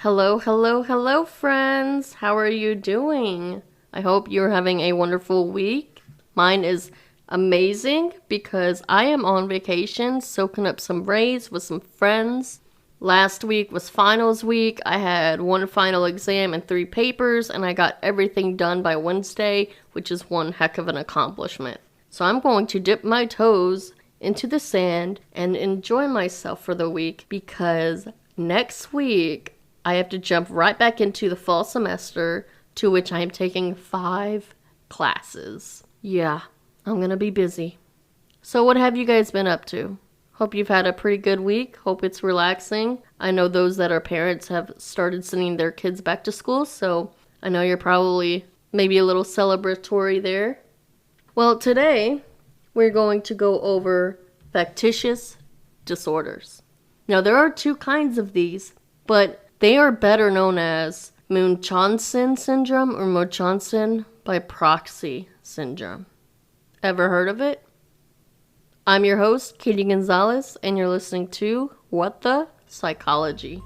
Hello, hello, hello, friends. How are you doing? I hope you're having a wonderful week. Mine is amazing because I am on vacation soaking up some rays with some friends. Last week was finals week. I had one final exam and 3 papers, and I got everything done by Wednesday, which is one heck of an accomplishment. So I'm going to dip my toes into the sand and enjoy myself for the week because next week I have to jump right back into the fall semester, to which I am taking 5 classes. Yeah, I'm gonna be busy. So what have you guys been up to? Hope you've had a pretty good week. Hope it's relaxing. I know those that are parents have started sending their kids back to school, so I know you're probably maybe a little celebratory there. Well, today we're going to go over factitious disorders. Now, there are 2 kinds of these, but they are better known as Munchausen syndrome or Munchausen by proxy syndrome. Ever heard of it? I'm your host, Katie Gonzalez, and you're listening to What the Psychology.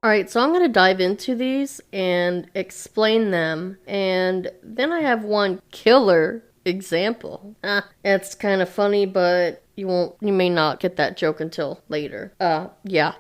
Alright, so I'm going to dive into these and explain them, and then I have one killer example. It's kind of funny, but you may not get that joke until later. Yeah.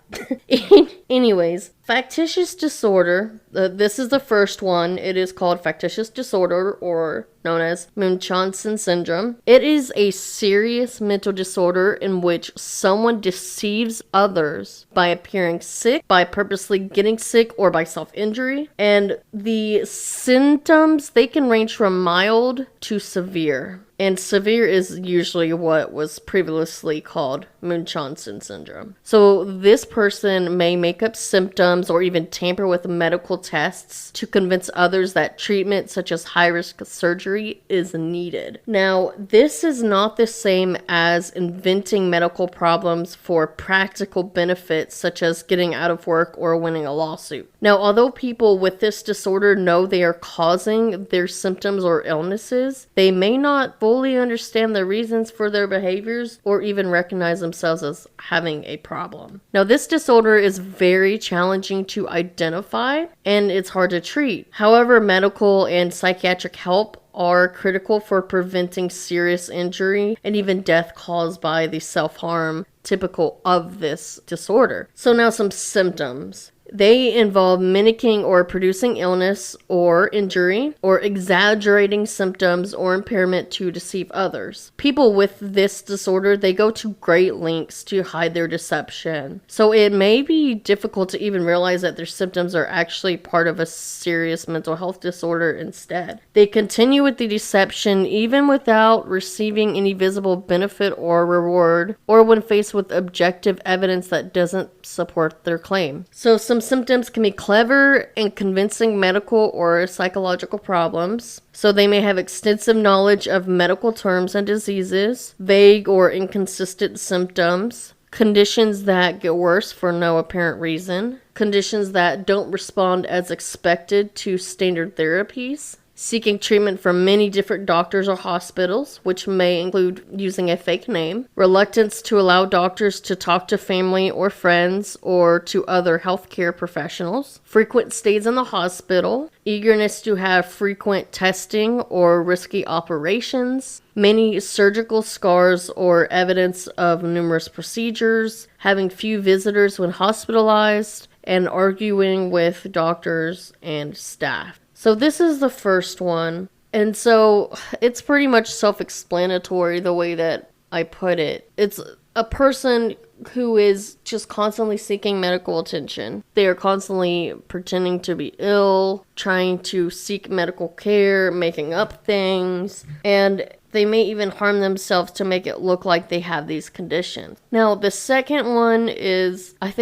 Anyways, factitious disorder, this is the first one. It is called factitious disorder, or known as Munchausen syndrome. It is a serious mental disorder in which someone deceives others by appearing sick, by purposely getting sick, or by self-injury. And the symptoms, they can range from mild to severe. And severe is usually what was previously called Munchausen syndrome. So this person may make up symptoms or even tamper with medical tests to convince others that treatment such as high-risk surgery is needed. Now, this is not the same as inventing medical problems for practical benefits such as getting out of work or winning a lawsuit. Now, although people with this disorder know they are causing their symptoms or illnesses, they may not fully understand the reasons for their behaviors or even recognize themselves as having a problem. Now, this disorder is very challenging to identify and it's hard to treat. However, medical and psychiatric help are critical for preventing serious injury and even death caused by the self-harm typical of this disorder. So now some symptoms. They involve mimicking or producing illness or injury, or exaggerating symptoms or impairment to deceive others. People with this disorder, they go to great lengths to hide their deception. So it may be difficult to even realize that their symptoms are actually part of a serious mental health disorder instead. They continue with the deception even without receiving any visible benefit or reward, or when faced with objective evidence that doesn't support their claim. So some symptoms can be clever and convincing medical or psychological problems. So they may have extensive knowledge of medical terms and diseases, vague or inconsistent symptoms, conditions that get worse for no apparent reason, conditions that don't respond as expected to standard therapies, seeking treatment from many different doctors or hospitals, which may include using a fake name, reluctance to allow doctors to talk to family or friends or to other healthcare professionals, frequent stays in the hospital, eagerness to have frequent testing or risky operations, many surgical scars or evidence of numerous procedures, having few visitors when hospitalized, and arguing with doctors and staff. So this is the first one, and so it's pretty much self-explanatory the way that I put it. It's a person who is just constantly seeking medical attention. They are constantly pretending to be ill, trying to seek medical care, making up things, and they may even harm themselves to make it look like they have these conditions. Now, the second one is, I'm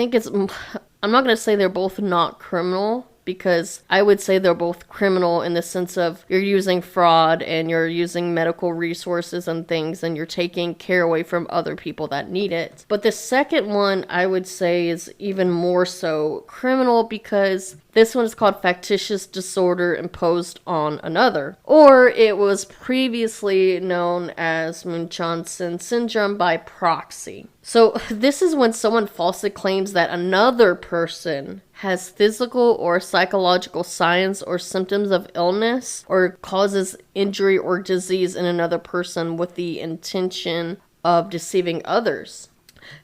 not going to say they're both not criminal, because I would say they're both criminal in the sense of you're using fraud and you're using medical resources and things and you're taking care away from other people that need it. But the second one I would say is even more so criminal because this one is called factitious disorder imposed on another, or it was previously known as Munchausen syndrome by proxy. So this is when someone falsely claims that another person has physical or psychological signs or symptoms of illness or causes injury or disease in another person with the intention of deceiving others.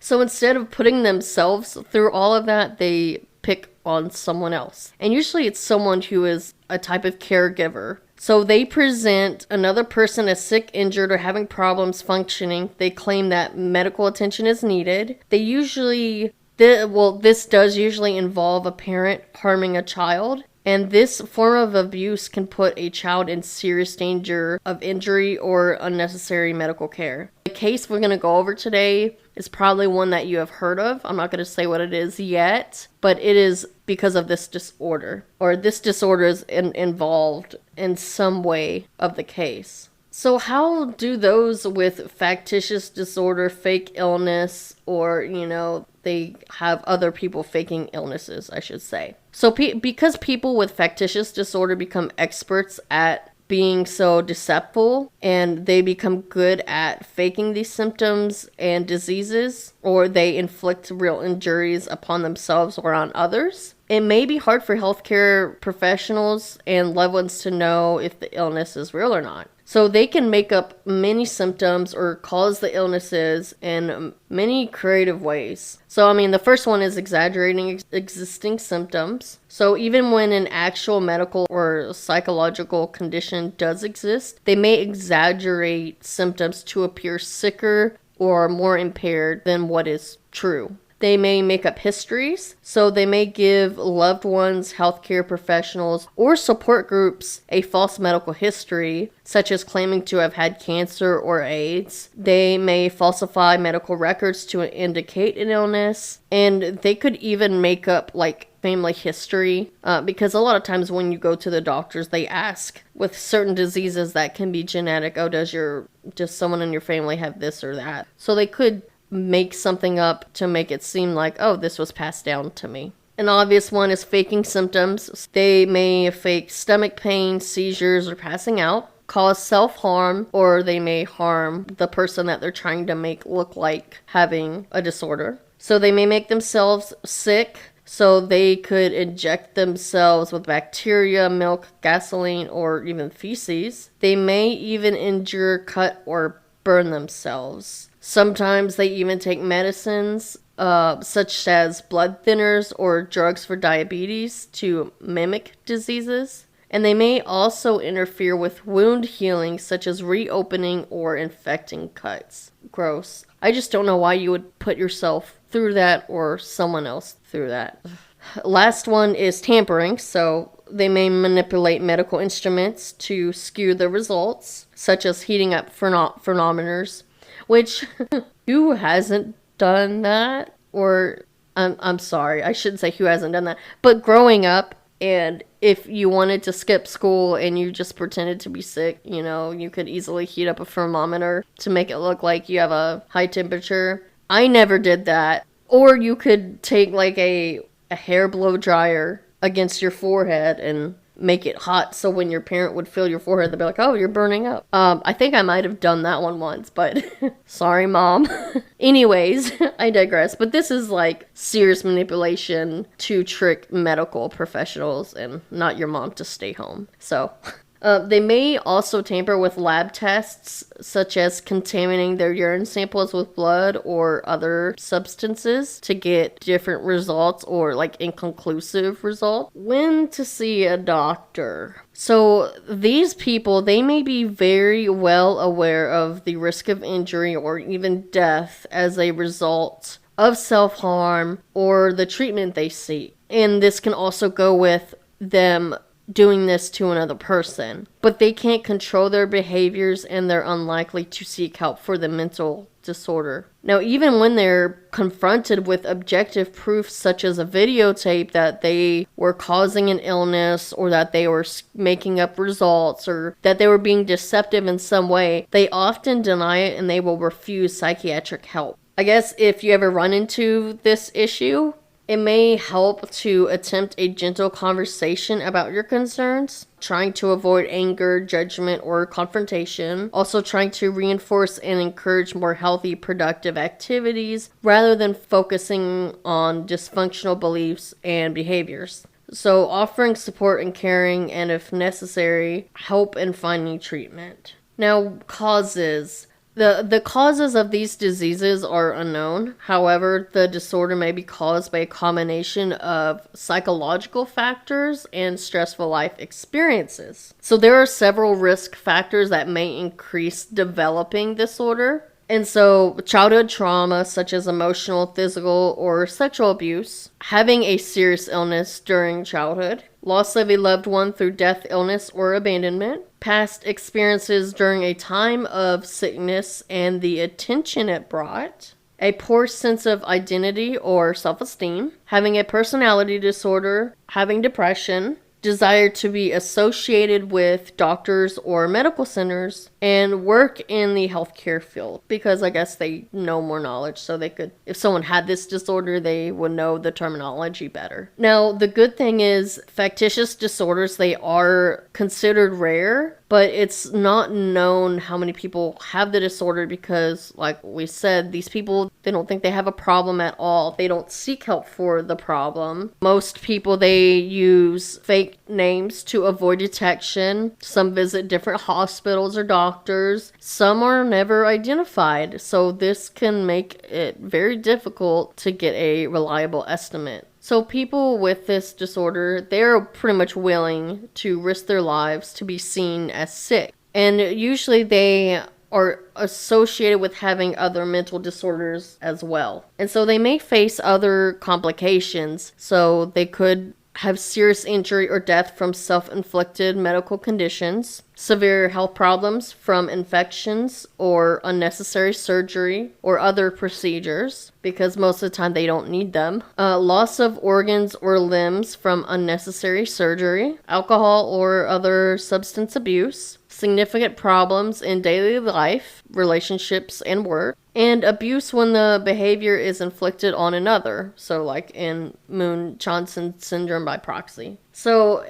So instead of putting themselves through all of that, they pick on someone else. And usually it's someone who is a type of caregiver. So they present another person as sick, injured, or having problems functioning. They claim that medical attention is needed. This does usually involve a parent harming a child. And this form of abuse can put a child in serious danger of injury or unnecessary medical care. The case we're going to go over today is probably one that you have heard of. I'm not going to say what it is yet, but it is because of this disorder, or this disorder is involved in some way of the case. So how do those with factitious disorder, fake illness, or, they have other people faking illnesses, I should say. So because people with factitious disorder become experts at being so deceitful and they become good at faking these symptoms and diseases, or they inflict real injuries upon themselves or on others, it may be hard for healthcare professionals and loved ones to know if the illness is real or not. So they can make up many symptoms or cause the illnesses in many creative ways. So, the first one is exaggerating existing symptoms. So even when an actual medical or psychological condition does exist, they may exaggerate symptoms to appear sicker or more impaired than what is true. They may make up histories, so they may give loved ones, healthcare professionals, or support groups a false medical history, such as claiming to have had cancer or AIDS. They may falsify medical records to indicate an illness, and they could even make up family history, because a lot of times when you go to the doctors, they ask with certain diseases that can be genetic, does someone in your family have this or that? So they could make something up to make it seem like, this was passed down to me. An obvious one is faking symptoms. They may fake stomach pain, seizures, or passing out, cause self-harm, or they may harm the person that they're trying to make look like having a disorder. So they may make themselves sick, so they could inject themselves with bacteria, milk, gasoline, or even feces. They may even injure, cut, or burn themselves. Sometimes they even take medicines, such as blood thinners or drugs for diabetes to mimic diseases. And they may also interfere with wound healing, such as reopening or infecting cuts. Gross. I just don't know why you would put yourself through that or someone else through that. Last one is tampering. So they may manipulate medical instruments to skew the results, such as heating up thermometers. Which, who hasn't done that? Or, I'm sorry, I shouldn't say who hasn't done that. But growing up, and if you wanted to skip school and you just pretended to be sick, you could easily heat up a thermometer to make it look like you have a high temperature. I never did that. Or you could take a hair blow dryer against your forehead and make it hot, so when your parent would feel your forehead, they'd be like, you're burning up. I think I might have done that one once, but sorry, Mom. Anyways, I digress. But this is serious manipulation to trick medical professionals and not your mom to stay home. So they may also tamper with lab tests, such as contaminating their urine samples with blood or other substances to get different results or inconclusive results. When to see a doctor? So these people, they may be very well aware of the risk of injury or even death as a result of self-harm or the treatment they seek. And this can also go with them doing this to another person, but they can't control their behaviors and they're unlikely to seek help for the mental disorder. Now, even when they're confronted with objective proof such as a videotape that they were causing an illness or that they were making up results or that they were being deceptive in some way, they often deny it and they will refuse psychiatric help. I guess if you ever run into this issue, it may help to attempt a gentle conversation about your concerns, trying to avoid anger, judgment, or confrontation. Also trying to reinforce and encourage more healthy, productive activities rather than focusing on dysfunctional beliefs and behaviors. So offering support and caring, and if necessary, help in finding treatment. Now, causes. The causes of these diseases are unknown. However, the disorder may be caused by a combination of psychological factors and stressful life experiences. So there are several risk factors that may increase developing disorder. And so childhood trauma such as emotional, physical, or sexual abuse, having a serious illness during childhood, loss of a loved one through death, illness, or abandonment, past experiences during a time of sickness and the attention it brought, a poor sense of identity or self-esteem, having a personality disorder, having depression, desire to be associated with doctors or medical centers, and work in the healthcare field because I guess they know more knowledge, so they could, if someone had this disorder, they would know the terminology better. Now, the good thing is factitious disorders, they are considered rare, but it's not known how many people have the disorder because, like we said, these people, they don't think they have a problem at all. They don't seek help for the problem. Most people, they use fake names to avoid detection. Some visit different hospitals or doctors. Some are never identified. So this can make it very difficult to get a reliable estimate. So people with this disorder, they're pretty much willing to risk their lives to be seen as sick. And usually they are associated with having other mental disorders as well. And so they may face other complications. So they could have serious injury or death from self-inflicted medical conditions, severe health problems from infections or unnecessary surgery or other procedures, because most of the time they don't need them, loss of organs or limbs from unnecessary surgery, alcohol or other substance abuse, significant problems in daily life, relationships, and work, and abuse when the behavior is inflicted on another, so like in Munchausen syndrome by proxy. So,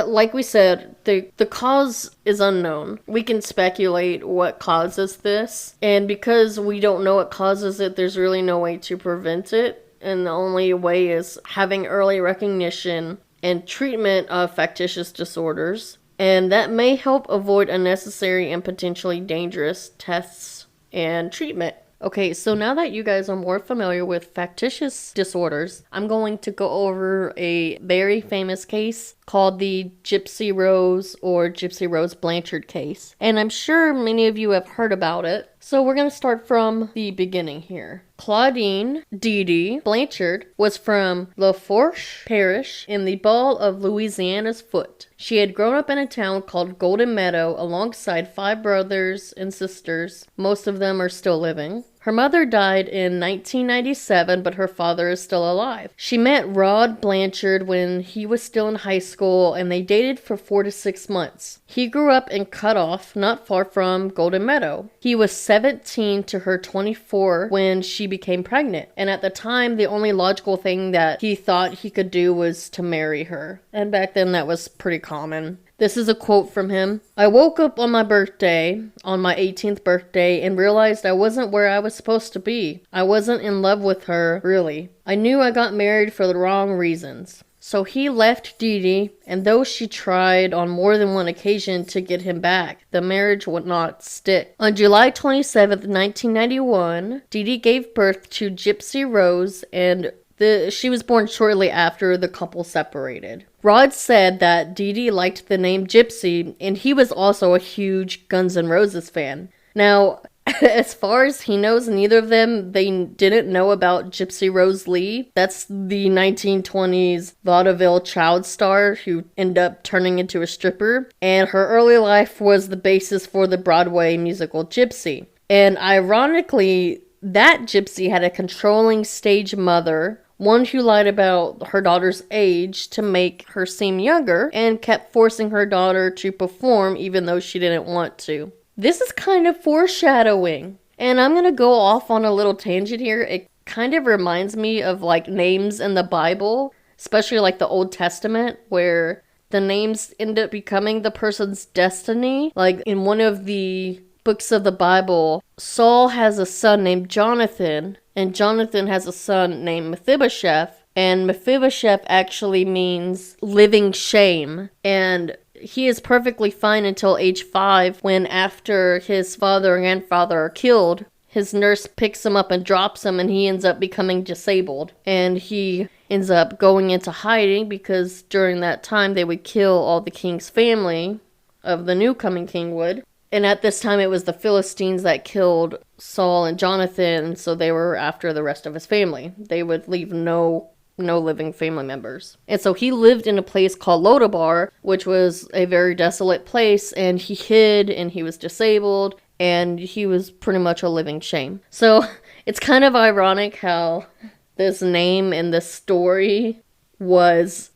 like we said, the cause is unknown. We can speculate what causes this, and because we don't know what causes it, there's really no way to prevent it, and the only way is having early recognition and treatment of factitious disorders, and that may help avoid unnecessary and potentially dangerous tests and treatment. Okay, so now that you guys are more familiar with factitious disorders, I'm going to go over a very famous case called the Gypsy Rose or Gypsy Rose Blanchard case. And I'm sure many of you have heard about it. So we're going to start from the beginning here. Claudine Dee Blanchard was from Lafourche Parish in the Ball of Louisiana's Foot. She had grown up in a town called Golden Meadow alongside 5 brothers and sisters. Most of them are still living. Her mother died in 1997, but her father is still alive. She met Rod Blanchard when he was still in high school, and they dated for 4 to 6 months. He grew up in Cut Off, not far from Golden Meadow. He was 17 to her 24 when she became pregnant, and at the time, the only logical thing that he thought he could do was to marry her. And back then, that was pretty common. This is a quote from him. "I woke up on my birthday, on my 18th birthday, and realized I wasn't where I was supposed to be. I wasn't in love with her, really. I knew I got married for the wrong reasons." So he left Dee Dee, and though she tried on more than one occasion to get him back, the marriage would not stick. On July 27th, 1991, Dee Dee gave birth to Gypsy Rose, and she was born shortly after the couple separated. Rod said that Dee Dee liked the name Gypsy, and he was also a huge Guns N' Roses fan. Now, as far as he knows, neither of them, they didn't know about Gypsy Rose Lee. That's the 1920s vaudeville child star who ended up turning into a stripper, and her early life was the basis for the Broadway musical Gypsy. And ironically, that gypsy had a controlling stage mother, one who lied about her daughter's age to make her seem younger and kept forcing her daughter to perform even though she didn't want to. This is kind of foreshadowing. And I'm going to go off on a little tangent here. It kind of reminds me of like names in the Bible, especially like the Old Testament, where the names end up becoming the person's destiny. Like in one of the books of the Bible, Saul has a son named Jonathan, and Jonathan has a son named Mephibosheth, and Mephibosheth actually means living shame. And he is perfectly fine until age 5, when after his father and grandfather are killed, his nurse picks him up and drops him, and he ends up becoming disabled. And he ends up going into hiding because during that time they would kill all the king's family of the new coming king would. And at this time it was the Philistines that killed Saul and Jonathan, so they were after the rest of his family. They would leave no living family members. And so he lived in a place called Lodabar, which was a very desolate place, and he hid, and he was disabled, and he was pretty much a living shame. So it's kind of ironic how this name in this story was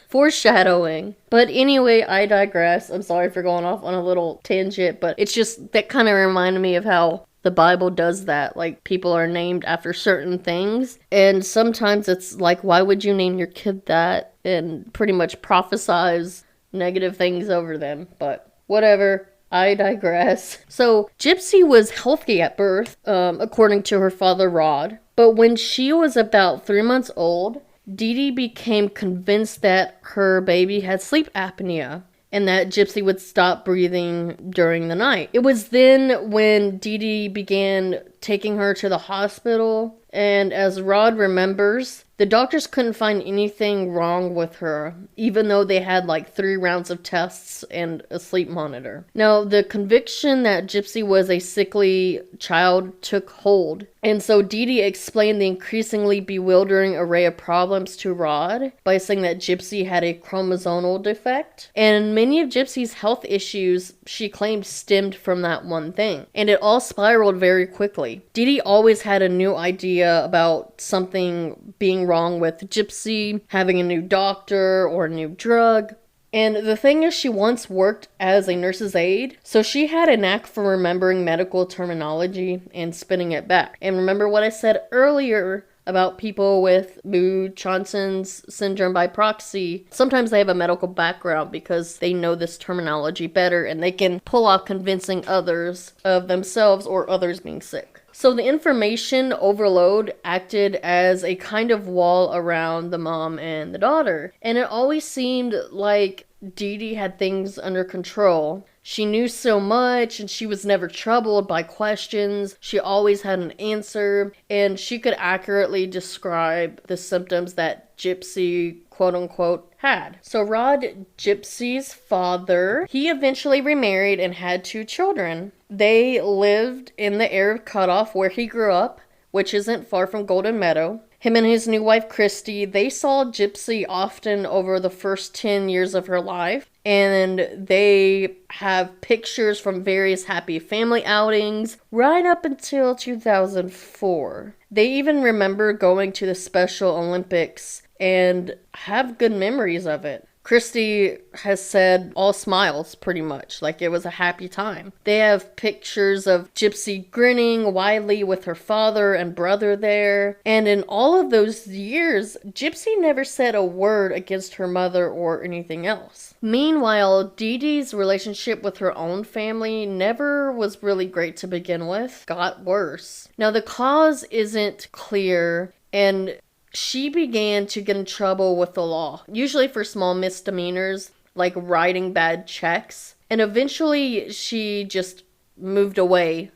foreshadowing. But anyway, I digress. I'm sorry for going off on a little tangent, but it's just that kind of reminded me of how the Bible does that. Like, people are named after certain things, and sometimes it's like, why would you name your kid that? And pretty much prophesize negative things over them. But whatever. I digress. So, Gypsy was healthy at birth, according to her father Rod. But when she was about 3 months old, Dee Dee became convinced that her baby had sleep apnea and that Gypsy would stop breathing during the night. It was then when Dee Dee began taking her to the hospital, and as Rod remembers, the doctors couldn't find anything wrong with her, even though they had like 3 rounds of tests and a sleep monitor. Now, the conviction that Gypsy was a sickly child took hold, and so Dee Dee explained the increasingly bewildering array of problems to Rod by saying that Gypsy had a chromosomal defect, and many of Gypsy's health issues she claimed stemmed from that one thing, and it all spiraled very quickly. Dee Dee always had a new idea about something being wrong with Gypsy, having a new doctor or a new drug. And the thing is, she once worked as a nurse's aide, so she had a knack for remembering medical terminology and spinning it back. And remember what I said earlier about people with Munchausen's syndrome by proxy. Sometimes they have a medical background because they know this terminology better and they can pull off convincing others of themselves or others being sick. So the information overload acted as a kind of wall around the mom and the daughter. And it always seemed like Dee Dee had things under control. She knew so much, and she was never troubled by questions. She always had an answer, and she could accurately describe the symptoms that Gypsy, quote-unquote, had. So Rod, Gypsy's father, he eventually remarried and had 2 children. They lived in the Arab cutoff where he grew up, which isn't far from Golden Meadow. Him and his new wife, Christy, they saw Gypsy often over the first 10 years of her life. And they have pictures from various happy family outings right up until 2004. They even remember going to the Special Olympics and have good memories of it. Christy has said all smiles, pretty much, like it was a happy time. They have pictures of Gypsy grinning widely with her father and brother there. And in all of those years, Gypsy never said a word against her mother or anything else. Meanwhile, Dee Dee's relationship with her own family never was really great to begin with. Got worse. Now, the cause isn't clear, and she began to get in trouble with the law, usually for small misdemeanors like writing bad checks. And eventually she just moved away.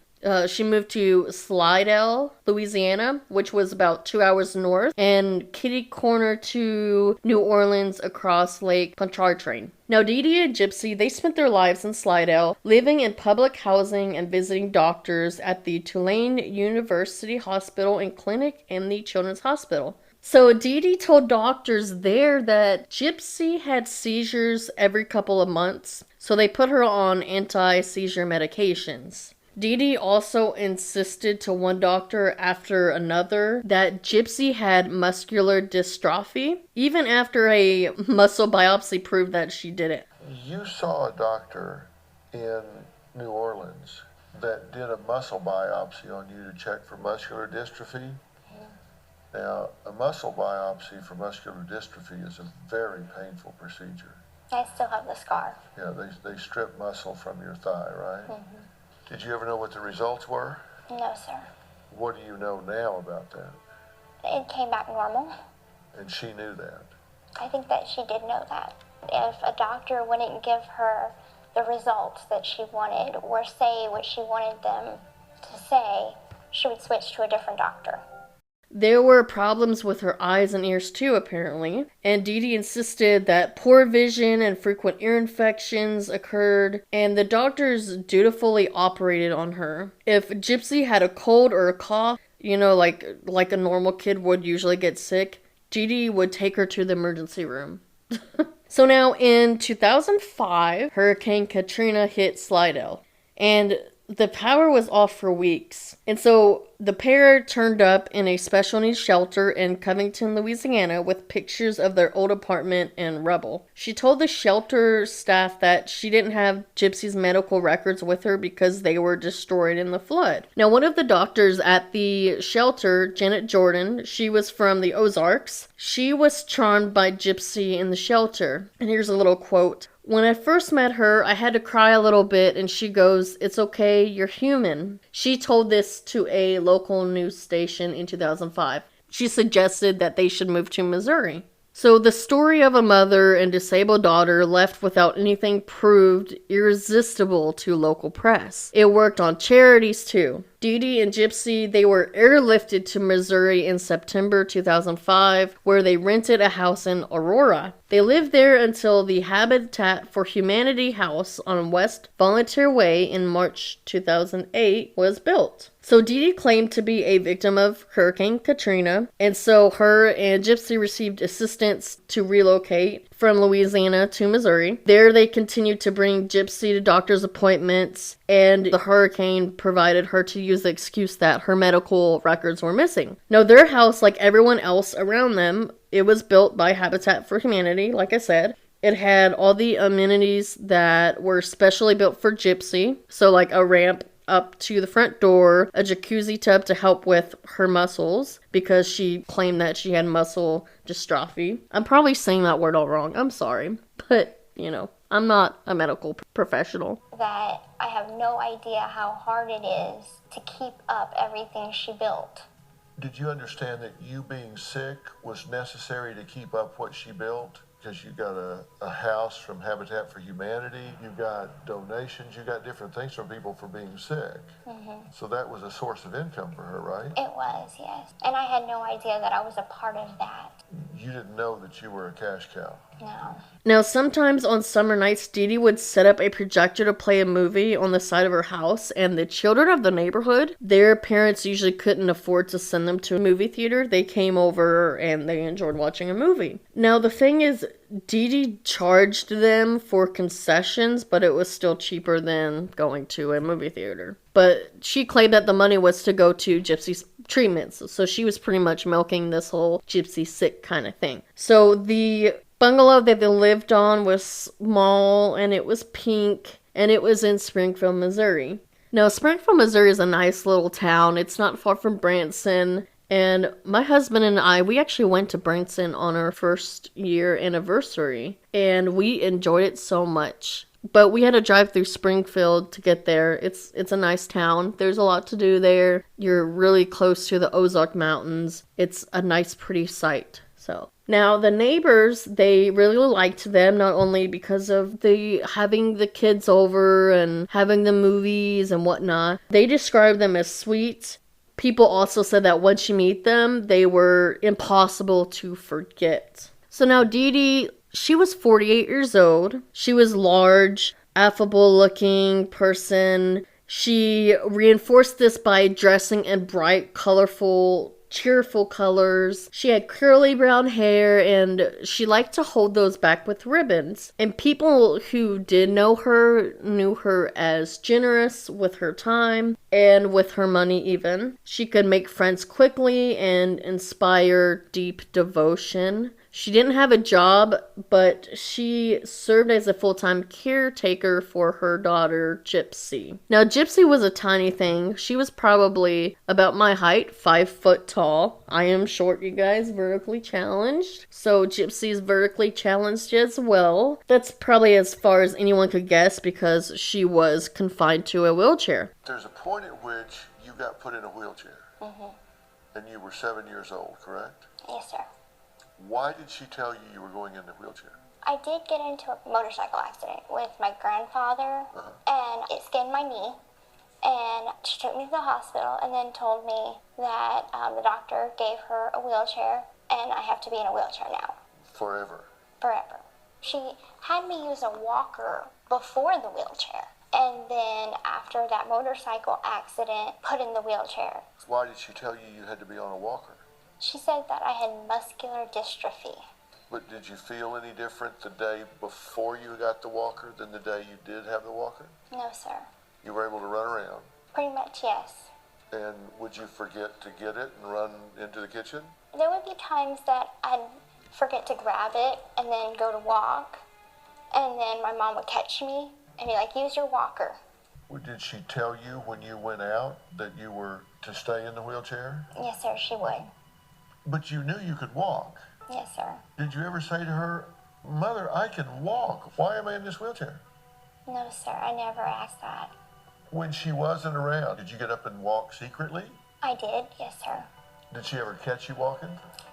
She moved to Slidell, Louisiana, which was about 2 hours north, and kitty corner to New Orleans across Lake Pontchartrain. Now, Dee Dee and Gypsy, they spent their lives in Slidell, living in public housing and visiting doctors at the Tulane University Hospital and Clinic and the Children's Hospital. So Dee Dee told doctors there that Gypsy had seizures every couple of months, so they put her on anti-seizure medications. Dee Dee also insisted to one doctor after another that Gypsy had muscular dystrophy, even after a muscle biopsy proved that she didn't. You saw a doctor in New Orleans that did a muscle biopsy on you to check for muscular dystrophy. Now, a muscle biopsy for muscular dystrophy is a very painful procedure. I still have the scar. Yeah, they strip muscle from your thigh, right? Did you ever know what the results were? No, sir. What do you know now about that? It came back normal. And she knew that. I think that she did know that. If a doctor wouldn't give her the results that she wanted or say what she wanted them to say, she would switch to a different doctor. There were problems with her eyes and ears too, apparently, and Dee Dee insisted that poor vision and frequent ear infections occurred, and the doctors dutifully operated on her. If Gypsy had a cold or a cough, like a normal kid would usually get sick, Dee Dee would take her to the emergency room. So now in 2005, Hurricane Katrina hit Slidell, and the power was off for weeks. And so the pair turned up in a special needs shelter in Covington, Louisiana, with pictures of their old apartment in rubble. She told the shelter staff that she didn't have Gypsy's medical records with her because they were destroyed in the flood. Now, one of the doctors at the shelter, Janet Jordan, she was from the Ozarks. She was charmed by Gypsy in the shelter. And here's a little quote. "When I first met her, I had to cry a little bit, and she goes, 'It's okay, you're human.'" She told this to a local news station in 2005. She suggested that they should move to Missouri. So the story of a mother and disabled daughter left without anything proved irresistible to local press. It worked on charities too. Dee Dee and Gypsy, they were airlifted to Missouri in September 2005, where they rented a house in Aurora. They lived there until the Habitat for Humanity house on West Volunteer Way in March 2008 was built. So Dee Dee claimed to be a victim of Hurricane Katrina, and so her and Gypsy received assistance to relocate from Louisiana to Missouri. There they continued to bring Gypsy to doctor's appointments, and the hurricane provided her to use the excuse that her medical records were missing. Now, their house, like everyone else around them, it was built by Habitat for Humanity, like I said. It had all the amenities that were specially built for Gypsy, so like a ramp up to the front door, a jacuzzi tub to help with her muscles because she claimed that she had muscle dystrophy. I'm probably saying that word all wrong. I'm sorry. But, I'm not a medical professional. That I have no idea how hard it is to keep up everything she built. Did you understand that you being sick was necessary to keep up what she built? Because you got a house from Habitat for Humanity, you got donations, you got different things from people for being sick. So that was a source of income for her, right? It was, yes. And I had no idea that I was a part of that. You didn't know that you were a cash cow. No. Now, sometimes on summer nights, Dee Dee would set up a projector to play a movie on the side of her house, and the children of the neighborhood, their parents usually couldn't afford to send them to a movie theater. They came over and they enjoyed watching a movie. Now, the thing is, Dee Dee charged them for concessions, but it was still cheaper than going to a movie theater. But she claimed that the money was to go to Gypsy's treatments, so she was pretty much milking this whole Gypsy sick kind of thing. So the bungalow that they lived on was small, and it was pink, and it was in Springfield, Missouri. Now, Springfield, Missouri is a nice little town. It's not far from Branson. And my husband and I, we actually went to Branson on our first year anniversary, and we enjoyed it so much. But we had to drive through Springfield to get there. It's a nice town. There's a lot to do there. You're really close to the Ozark Mountains. It's a nice, pretty sight. So now the neighbors, they really liked them, not only because of having the kids over and having the movies and whatnot. They described them as sweet. People also said that once you meet them, they were impossible to forget. So now Dee Dee, she was 48 years old. She was large, affable-looking person. She reinforced this by dressing in bright, colorful cheerful colors. She had curly brown hair, and she liked to hold those back with ribbons. And people who did know her knew her as generous with her time and with her money even. She could make friends quickly and inspire deep devotion. She didn't have a job, but she served as a full-time caretaker for her daughter, Gypsy. Now, Gypsy was a tiny thing. She was probably about my height, 5 foot tall. I am short, you guys, vertically challenged. So Gypsy's vertically challenged as well. That's probably as far as anyone could guess because she was confined to a wheelchair. There's a point at which you got put in a wheelchair. And you were 7 years old, correct? Yes, sir. Why did she tell you you were going in the wheelchair? I did get into a motorcycle accident with my grandfather, and it skinned my knee. And she took me to the hospital and then told me that the doctor gave her a wheelchair, and I have to be in a wheelchair now. Forever. Forever. She had me use a walker before the wheelchair, and then after that motorcycle accident, put in the wheelchair. Why did she tell you you had to be on a walker? She said that I had muscular dystrophy. But did you feel any different the day before you got the walker than the day you did have the walker? No, sir. You were able to run around. Pretty much, yes. And would you forget to get it and run into the kitchen? There would be times that I'd forget to grab it and then go to walk. And then my mom would catch me and be like, use your walker. Well, did she tell you when you went out that you were to stay in the wheelchair? Yes, sir, she would. But you knew you could walk. Yes, sir. Did you ever say to her, Mother, I can walk. Why am I in this wheelchair? No, sir, I never asked that. When she wasn't around, did you get up and walk secretly? I did, yes, sir. Did she ever catch you walking?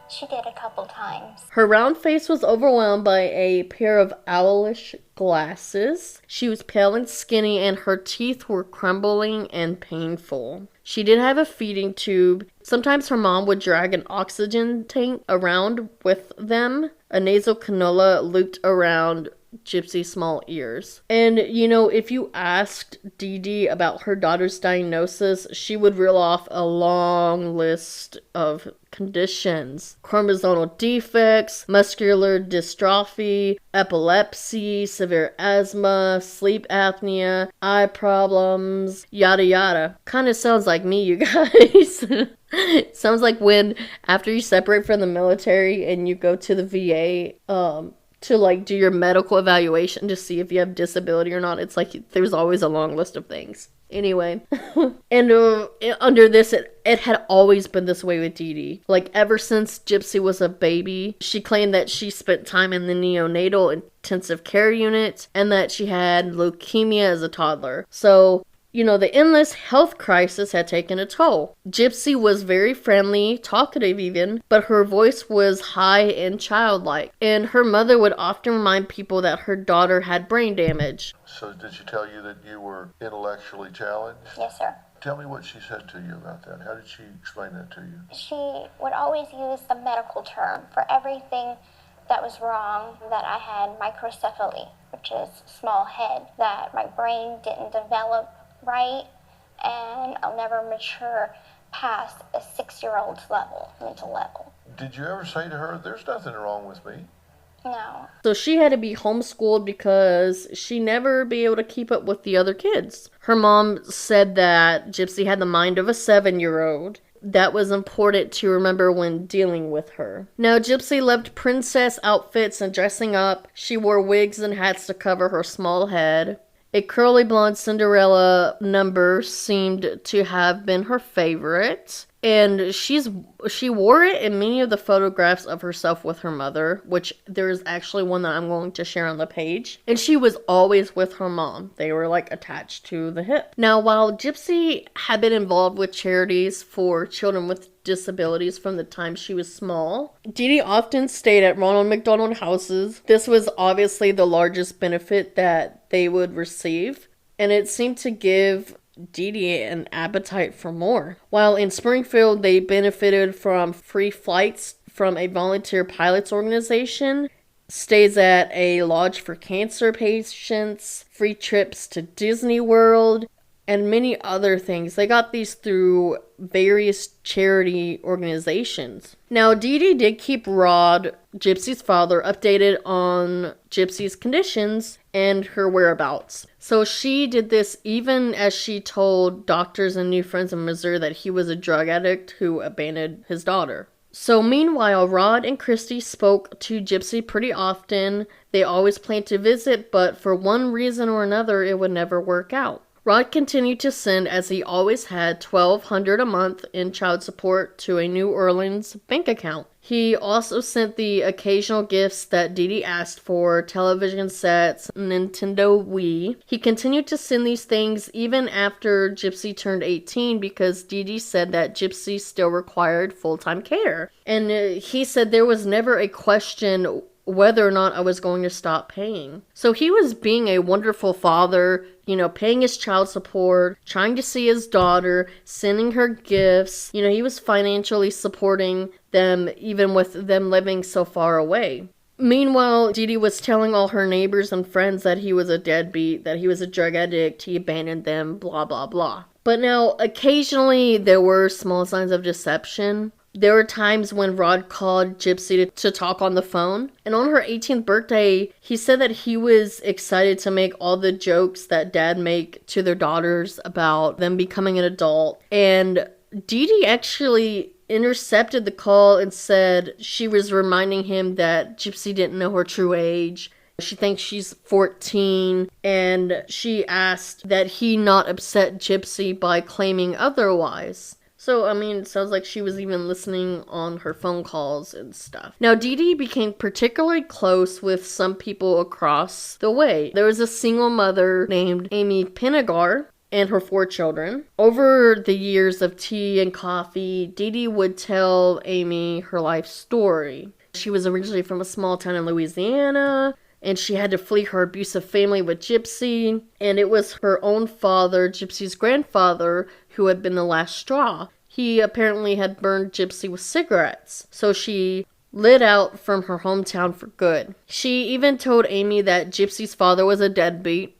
She did a couple times. Her round face was overwhelmed by a pair of owlish glasses. She was pale and skinny, and her teeth were crumbling and painful. She did have a feeding tube. Sometimes her mom would drag an oxygen tank around with them, a nasal cannula looped around Gypsy's small ears. And, you know, if you asked Dee Dee about her daughter's diagnosis, she would reel off a long list of conditions. Chromosomal defects, muscular dystrophy, epilepsy, severe asthma, sleep apnea, eye problems, yada yada. Kind of sounds like me, you guys. Sounds like when, after you separate from the military and you go to the VA, to like do your medical evaluation to see if you have disability or not. It's like there's always a long list of things. Anyway, and under this, it had always been this way with Dee Dee. Like ever since Gypsy was a baby, she claimed that she spent time in the neonatal intensive care unit and that she had leukemia as a toddler. So, you know, the endless health crisis had taken a toll. Gypsy was very friendly, talkative even, but her voice was high and childlike. And her mother would often remind people that her daughter had brain damage. So did she tell you that you were intellectually challenged? Yes, sir. Tell me what she said to you about that. How did she explain that to you? She would always use the medical term for everything that was wrong, that I had microcephaly, which is small head, that my brain didn't develop right, and I'll never mature past a 6-year-old's level, mental level. Did you ever say to her, there's nothing wrong with me? No. So she had to be homeschooled because she never be able to keep up with the other kids. Her mom said that Gypsy had the mind of a 7-year-old. That was important to remember when dealing with her. Now, Gypsy loved princess outfits and dressing up. She wore wigs and hats to cover her small head. A curly blonde Cinderella number seemed to have been her favorite. And she wore it in many of the photographs of herself with her mother, which there is actually one that I'm going to share on the page. And she was always with her mom. They were like attached to the hip. Now, while Gypsy had been involved with charities for children with disabilities from the time she was small, Dee Dee often stayed at Ronald McDonald houses. This was obviously the largest benefit that they would receive, and it seemed to give Dee Dee an appetite for more. While in Springfield, they benefited from free flights from a volunteer pilots organization, stays at a lodge for cancer patients, free trips to Disney World, and many other things. They got these through various charity organizations. Now, Dee Dee did keep Rod, Gypsy's father, updated on Gypsy's conditions and her whereabouts. So she did this even as she told doctors and new friends in Missouri that he was a drug addict who abandoned his daughter. So meanwhile, Rod and Christy spoke to Gypsy pretty often. They always planned to visit, but for one reason or another, it would never work out. Rod continued to send, as he always had, $1,200 a month in child support to a New Orleans bank account. He also sent the occasional gifts that Dee Dee asked for, television sets, Nintendo Wii. He continued to send these things even after Gypsy turned 18 because Dee Dee said that Gypsy still required full-time care. And he said there was never a question whether or not I was going to stop paying. So he was being a wonderful father, paying his child support, trying to see his daughter, sending her gifts. He was financially supporting them even with them living so far away. Meanwhile, Dee Dee was telling all her neighbors and friends that he was a deadbeat, that he was a drug addict, he abandoned them, blah, blah, blah. But now, occasionally, there were small signs of deception. There were times when Rod called Gypsy to talk on the phone. And on her 18th birthday, he said that he was excited to make all the jokes that dad make to their daughters about them becoming an adult. And Dee Dee actually intercepted the call and said she was reminding him that Gypsy didn't know her true age. She thinks she's 14, and she asked that he not upset Gypsy by claiming otherwise. So, it sounds like she was even listening on her phone calls and stuff. Now, Dee Dee became particularly close with some people across the way. There was a single mother named Amy Pennegar and her 4 children. Over the years of tea and coffee, Dee Dee would tell Amy her life story. She was originally from a small town in Louisiana, and she had to flee her abusive family with Gypsy, and it was her own father, Gypsy's grandfather, who had been the last straw. He apparently had burned Gypsy with cigarettes, so she lit out from her hometown for good. She even told Amy that Gypsy's father was a deadbeat,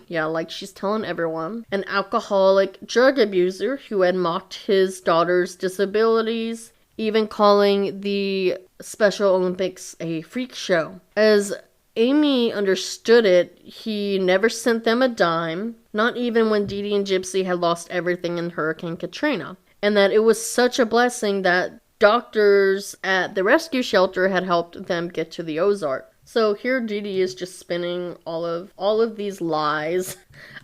yeah, like she's telling everyone, an alcoholic drug abuser who had mocked his daughter's disabilities, even calling the Special Olympics a freak show. As Amy understood it, he never sent them a dime, not even when Dee Dee and Gypsy had lost everything in Hurricane Katrina. And that it was such a blessing that doctors at the rescue shelter had helped them get to the Ozark. So here Dee Dee is just spinning all of these lies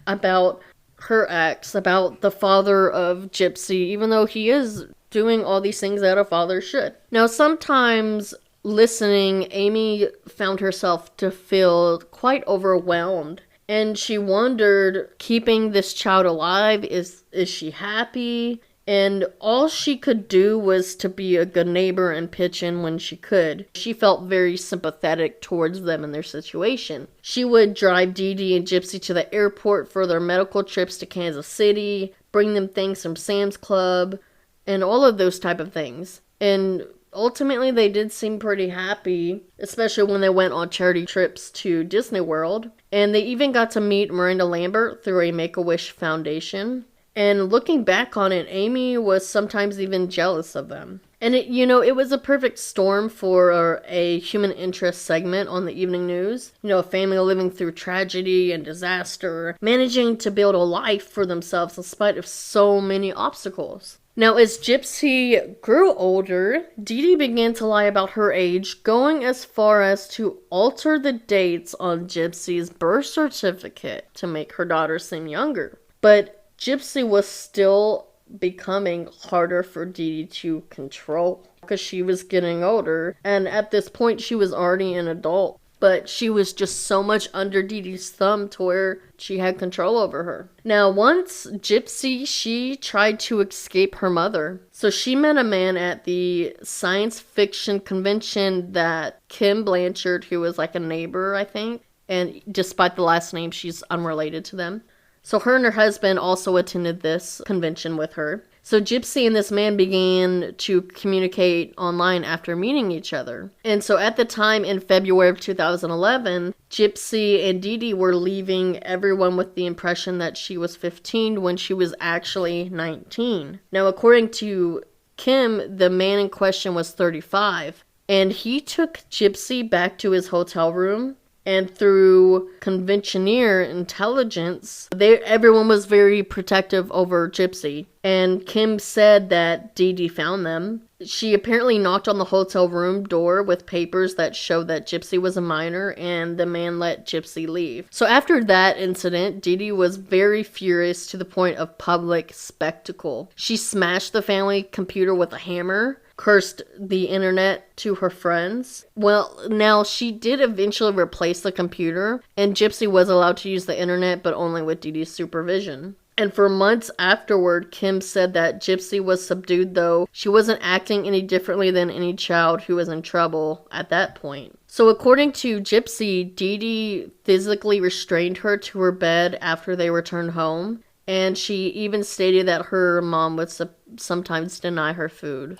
about her ex, about the father of Gypsy, even though he is doing all these things that a father should. Now, sometimes listening, Amy found herself to feel quite overwhelmed. And she wondered, keeping this child alive, is she happy? And all she could do was to be a good neighbor and pitch in when she could. She felt very sympathetic towards them and their situation. She would drive Dee Dee and Gypsy to the airport for their medical trips to Kansas City, bring them things from Sam's Club, and all of those type of things. And ultimately, they did seem pretty happy, especially when they went on charity trips to Disney World. And they even got to meet Miranda Lambert through a Make-A-Wish Foundation. And looking back on it, Amy was sometimes even jealous of them. And it was a perfect storm for a human interest segment on the evening news. A family living through tragedy and disaster, managing to build a life for themselves in spite of so many obstacles. Now, as Gypsy grew older, Dee Dee began to lie about her age, going as far as to alter the dates on Gypsy's birth certificate to make her daughter seem younger. But Gypsy was still becoming harder for Dee Dee to control because she was getting older, and at this point she was already an adult. But she was just so much under Dee Dee's thumb to where she had control over her. Now, once Gypsy, she tried to escape her mother. So she met a man at the science fiction convention that Kim Blanchard, who was like a neighbor, I think, and despite the last name, she's unrelated to them. So her and her husband also attended this convention with her. So Gypsy and this man began to communicate online after meeting each other. And so at the time in February of 2011, Gypsy and Dee Dee were leaving everyone with the impression that she was 15 when she was actually 19. Now, according to Kim, the man in question was 35, and he took Gypsy back to his hotel room. And through conventioneer intelligence, everyone was very protective over Gypsy. And Kim said that Dee Dee found them. She apparently knocked on the hotel room door with papers that showed that Gypsy was a minor, and the man let Gypsy leave. So after that incident, Dee Dee was very furious to the point of public spectacle. She smashed the family computer with a hammer, cursed the internet to her friends. Well, now she did eventually replace the computer, and Gypsy was allowed to use the internet, but only with Dee Dee's supervision. And for months afterward, Kim said that Gypsy was subdued, though she wasn't acting any differently than any child who was in trouble at that point. So according to Gypsy, Dee Dee physically restrained her to her bed after they returned home, and she even stated that her mom would sometimes deny her food.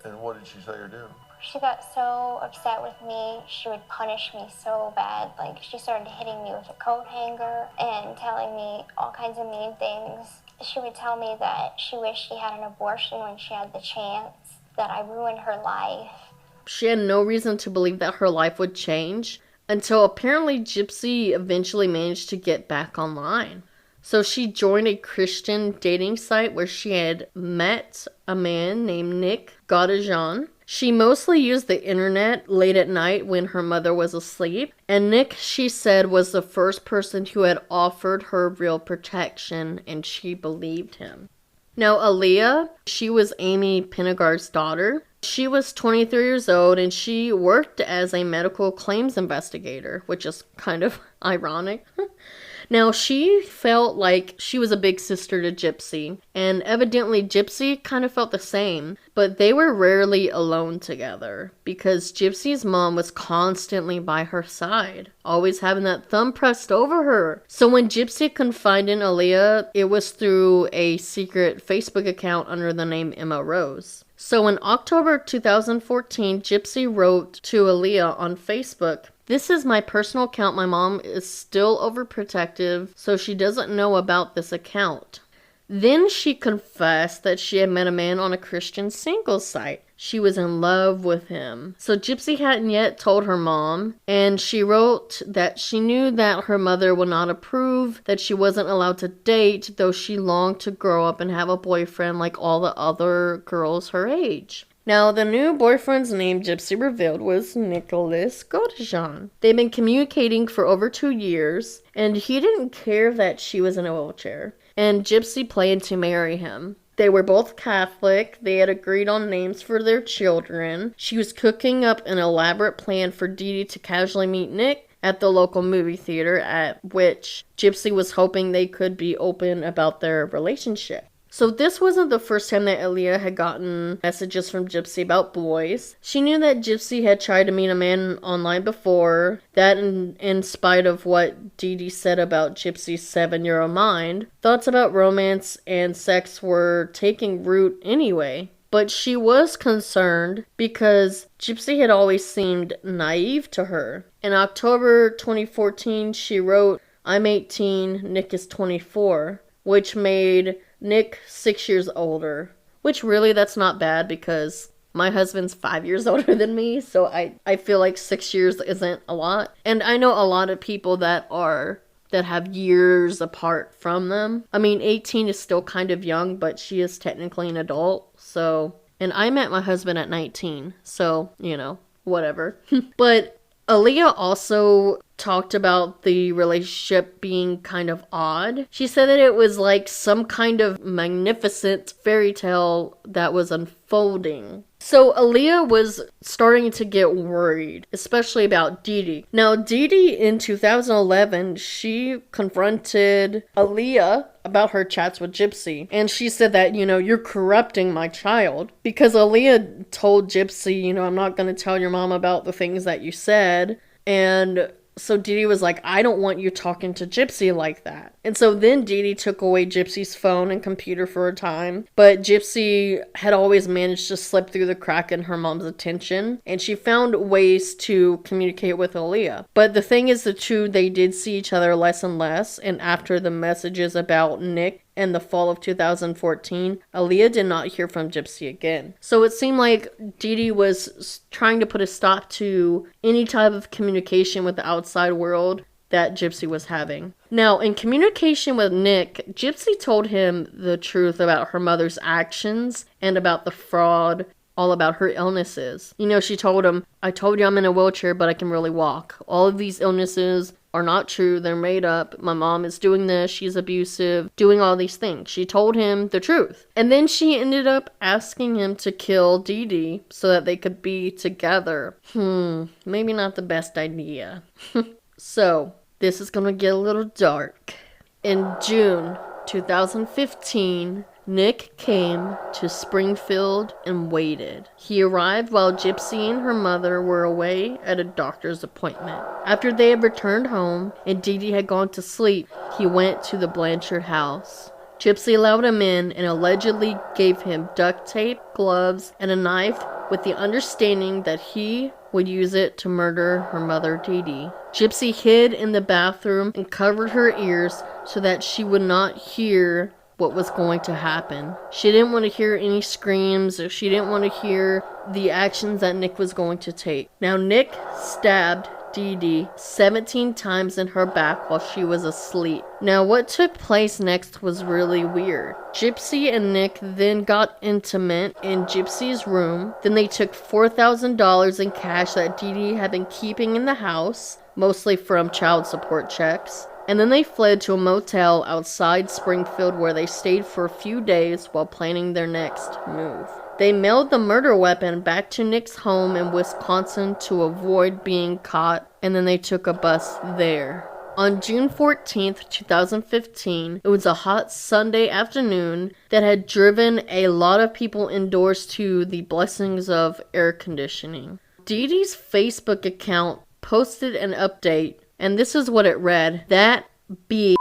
And what did she say or do? She got so upset with me, she would punish me so bad. Like, she started hitting me with a coat hanger and telling me all kinds of mean things. She would tell me that she wished she had an abortion when she had the chance, that I ruined her life. She had no reason to believe that her life would change until apparently Gypsy eventually managed to get back online. So she joined a Christian dating site where she had met a man named Nick Gaudijan. She mostly used the internet late at night when her mother was asleep. And Nick, she said, was the first person who had offered her real protection, and she believed him. Now, Aaliyah, she was Amy Pennegar's daughter. She was 23 years old, and she worked as a medical claims investigator, which is kind of ironic. Now, she felt like she was a big sister to Gypsy, and evidently Gypsy kind of felt the same, but they were rarely alone together because Gypsy's mom was constantly by her side, always having that thumb pressed over her. So when Gypsy confided in Aaliyah, it was through a secret Facebook account under the name Emma Rose. So in October 2014, Gypsy wrote to Aaliyah on Facebook, "This is my personal account. My mom is still overprotective, so she doesn't know about this account." Then she confessed that she had met a man on a Christian singles site. She was in love with him. So Gypsy hadn't yet told her mom, and she wrote that she knew that her mother would not approve, that she wasn't allowed to date, though she longed to grow up and have a boyfriend like all the other girls her age. Now, the new boyfriend's name Gypsy revealed was Nicholas Gaudijan. They'd been communicating for over 2 years, and he didn't care that she was in a wheelchair. And Gypsy planned to marry him. They were both Catholic. They had agreed on names for their children. She was cooking up an elaborate plan for Dee Dee to casually meet Nick at the local movie theater, at which Gypsy was hoping they could be open about their relationship. So this wasn't the first time that Aaliyah had gotten messages from Gypsy about boys. She knew that Gypsy had tried to meet a man online before. That in spite of what Dee Dee said about Gypsy's 7-year-old mind, thoughts about romance and sex were taking root anyway. But she was concerned because Gypsy had always seemed naive to her. In October 2014, she wrote, "I'm 18, Nick is 24, which made Nick 6 years older," which really that's not bad because my husband's 5 years older than me, so I feel like 6 years isn't a lot. And I know a lot of people that have years apart from them. I mean, 18 is still kind of young, but she is technically an adult, so, and I met my husband at 19, so, whatever. But Aaliyah also talked about the relationship being kind of odd. She said that it was like some kind of magnificent fairy tale that was unfolding. So Aaliyah was starting to get worried, especially about Dee Dee. Now, Dee Dee in 2011, she confronted Aaliyah about her chats with Gypsy. And she said that, you're corrupting my child. Because Aaliyah told Gypsy, I'm not going to tell your mom about the things that you said. And So Dee Dee was like, I don't want you talking to Gypsy like that. And so then Dee Dee took away Gypsy's phone and computer for a time. But Gypsy had always managed to slip through the crack in her mom's attention. And she found ways to communicate with Aaliyah. But the thing is, the two, they did see each other less and less. And after the messages about Nick and the fall of 2014, Aaliyah did not hear from Gypsy again. So it seemed like Dee Dee was trying to put a stop to any type of communication with the outside world that Gypsy was having. Now, in communication with Nick, Gypsy told him the truth about her mother's actions and about the fraud, all about her illnesses. You know, she told him, I told you I'm in a wheelchair, but I can really walk. All of these illnesses are not true. They're made up. My mom is doing this. She's abusive, doing all these things. She told him the truth. And then she ended up asking him to kill Dee Dee so that they could be together. Maybe not the best idea. So, this is gonna get a little dark. In June 2015, Nick came to Springfield and waited. He arrived while Gypsy and her mother were away at a doctor's appointment. After they had returned home and Dee Dee had gone to sleep, he went to the Blanchard house. Gypsy allowed him in and allegedly gave him duct tape, gloves, and a knife with the understanding that he would use it to murder her mother, Dee Dee. Gypsy hid in the bathroom and covered her ears so that she would not hear what was going to happen. She didn't want to hear any screams, or she didn't want to hear the actions that Nick was going to take. Now, Nick stabbed Dee Dee 17 times in her back while she was asleep. Now, what took place next was really weird. Gypsy and Nick then got intimate in Gypsy's room. Then they took $4,000 in cash that Dee Dee had been keeping in the house, mostly from child support checks. And then they fled to a motel outside Springfield where they stayed for a few days while planning their next move. They mailed the murder weapon back to Nick's home in Wisconsin to avoid being caught, and then they took a bus there. On June 14th, 2015, it was a hot Sunday afternoon that had driven a lot of people indoors to the blessings of air conditioning. Dee Dee's Facebook account posted an update, and this is what it read: "That bitch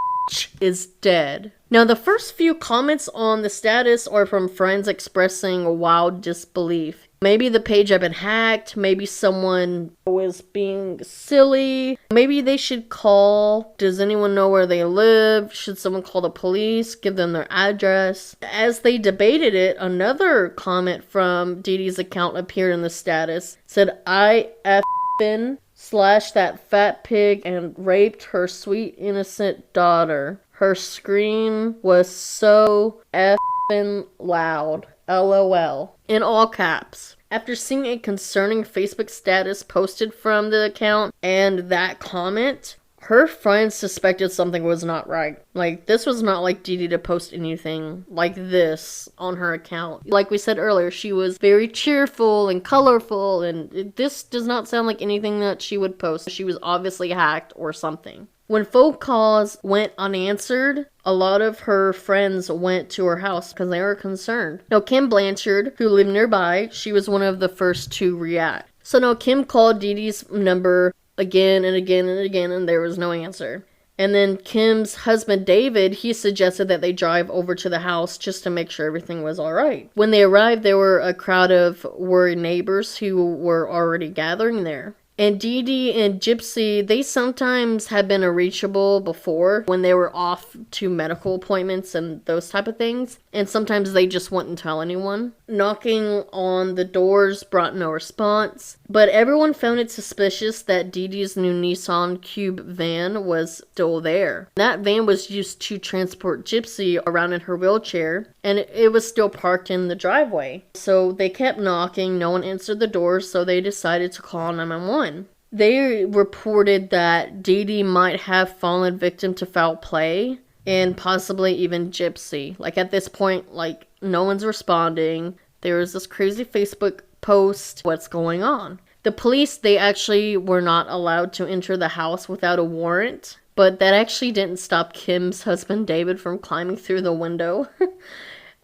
is dead." Now, the first few comments on the status are from friends expressing wild disbelief. Maybe the page had been hacked, maybe someone was being silly, maybe they should call. Does anyone know where they live? Should someone call the police, give them their address? As they debated it, another comment from Dee Dee's account appeared in the status. It said, "I effin' slashed that fat pig and raped her sweet innocent daughter. Her scream was so effing loud. LOL." In all caps. After seeing a concerning Facebook status posted from the account and that comment, her friends suspected something was not right. Like, this was not like Dee Dee to post anything like this on her account. Like we said earlier, she was very cheerful and colorful, and this does not sound like anything that she would post. She was obviously hacked or something. When phone calls went unanswered, a lot of her friends went to her house because they were concerned. Now, Kim Blanchard, who lived nearby, she was one of the first to react. So now Kim called Dee Dee's number again and again and again, and there was no answer. And then Kim's husband, David, he suggested that they drive over to the house just to make sure everything was all right. When they arrived, there were a crowd of worried neighbors who were already gathering there. And Dee Dee and Gypsy, they sometimes had been unreachable before when they were off to medical appointments and those type of things. And sometimes they just wouldn't tell anyone. Knocking on the doors brought no response. But everyone found it suspicious that Dee Dee's new Nissan Cube van was still there. That van was used to transport Gypsy around in her wheelchair, and it was still parked in the driveway. So they kept knocking, no one answered the door, so they decided to call 911. They reported that Dee Dee might have fallen victim to foul play, and possibly even Gypsy. Like, at this point, like, no one's responding. There was this crazy Facebook post. What's going on? The police, they actually were not allowed to enter the house without a warrant, but that actually didn't stop Kim's husband, David, from climbing through the window.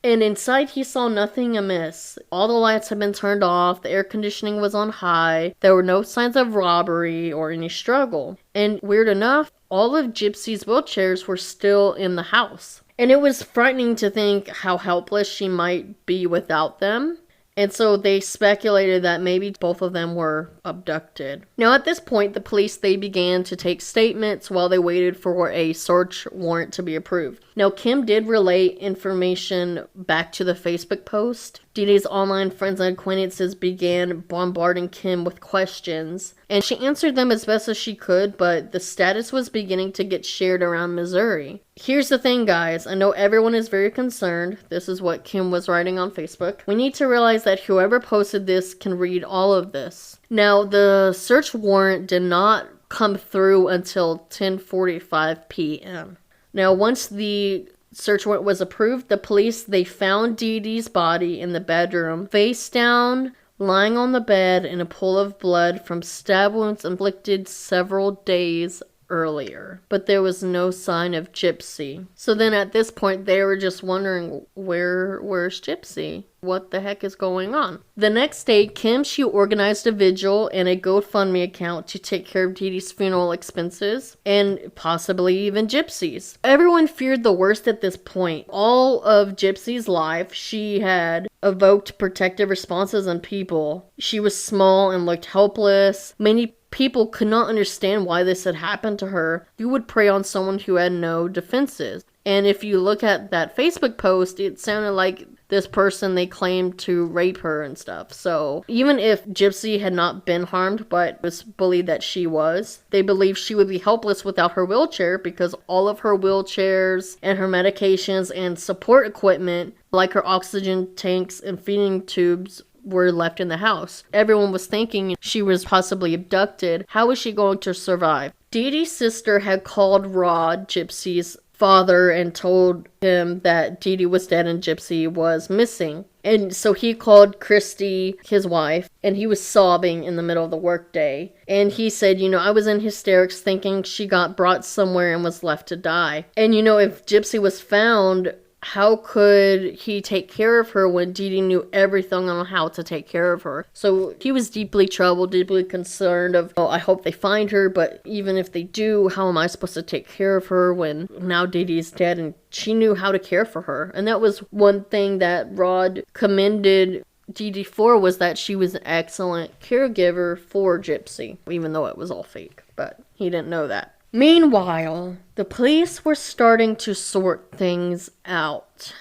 And inside he saw nothing amiss. All the lights had been turned off, the air conditioning was on high, there were no signs of robbery or any struggle. And weird enough, all of Gypsy's wheelchairs were still in the house. And it was frightening to think how helpless she might be without them. And so they speculated that maybe both of them were abducted. Now at this point, the police, they began to take statements while they waited for a search warrant to be approved. Now Kim did relay information back to the Facebook post. Dee Dee's online friends and acquaintances began bombarding Kim with questions, and she answered them as best as she could, but the status was beginning to get shared around Missouri. Here's the thing, guys. I know everyone is very concerned. This is what Kim was writing on Facebook. We need to realize that whoever posted this can read all of this. Now, the search warrant did not come through until 10:45 p.m. Now, once the search warrant was approved, the police, they found Dee Dee's body in the bedroom, face down, lying on the bed in a pool of blood from stab wounds inflicted several days earlier. But there was no sign of Gypsy. So then at this point, they were just wondering, where's Gypsy? What the heck is going on? The next day, Kim, she organized a vigil and a GoFundMe account to take care of Dee Dee's funeral expenses and possibly even Gypsy's. Everyone feared the worst at this point. All of Gypsy's life, she had evoked protective responses on people. She was small and looked helpless. Many people could not understand why this had happened to her. You would prey on someone who had no defenses. And if you look at that Facebook post, it sounded like this person, they claimed to rape her and stuff. So even if Gypsy had not been harmed, but it was believed that she was, they believed she would be helpless without her wheelchair because all of her wheelchairs and her medications and support equipment, like her oxygen tanks and feeding tubes, were left in the house. Everyone was thinking she was possibly abducted. How was she going to survive? Dee Dee's sister had called Rod, Gypsy's father, and told him that Dee Dee was dead and Gypsy was missing. And so he called Christy, his wife, and he was sobbing in the middle of the workday. And he said, I was in hysterics thinking she got brought somewhere and was left to die. And if Gypsy was found, how could he take care of her when Dee Dee knew everything on how to take care of her? So he was deeply troubled, deeply concerned of, I hope they find her, but even if they do, how am I supposed to take care of her when now Dee Dee's dead and she knew how to care for her? And that was one thing that Rod commended Dee Dee for, was that she was an excellent caregiver for Gypsy, even though it was all fake, but he didn't know that. Meanwhile, the police were starting to sort things out.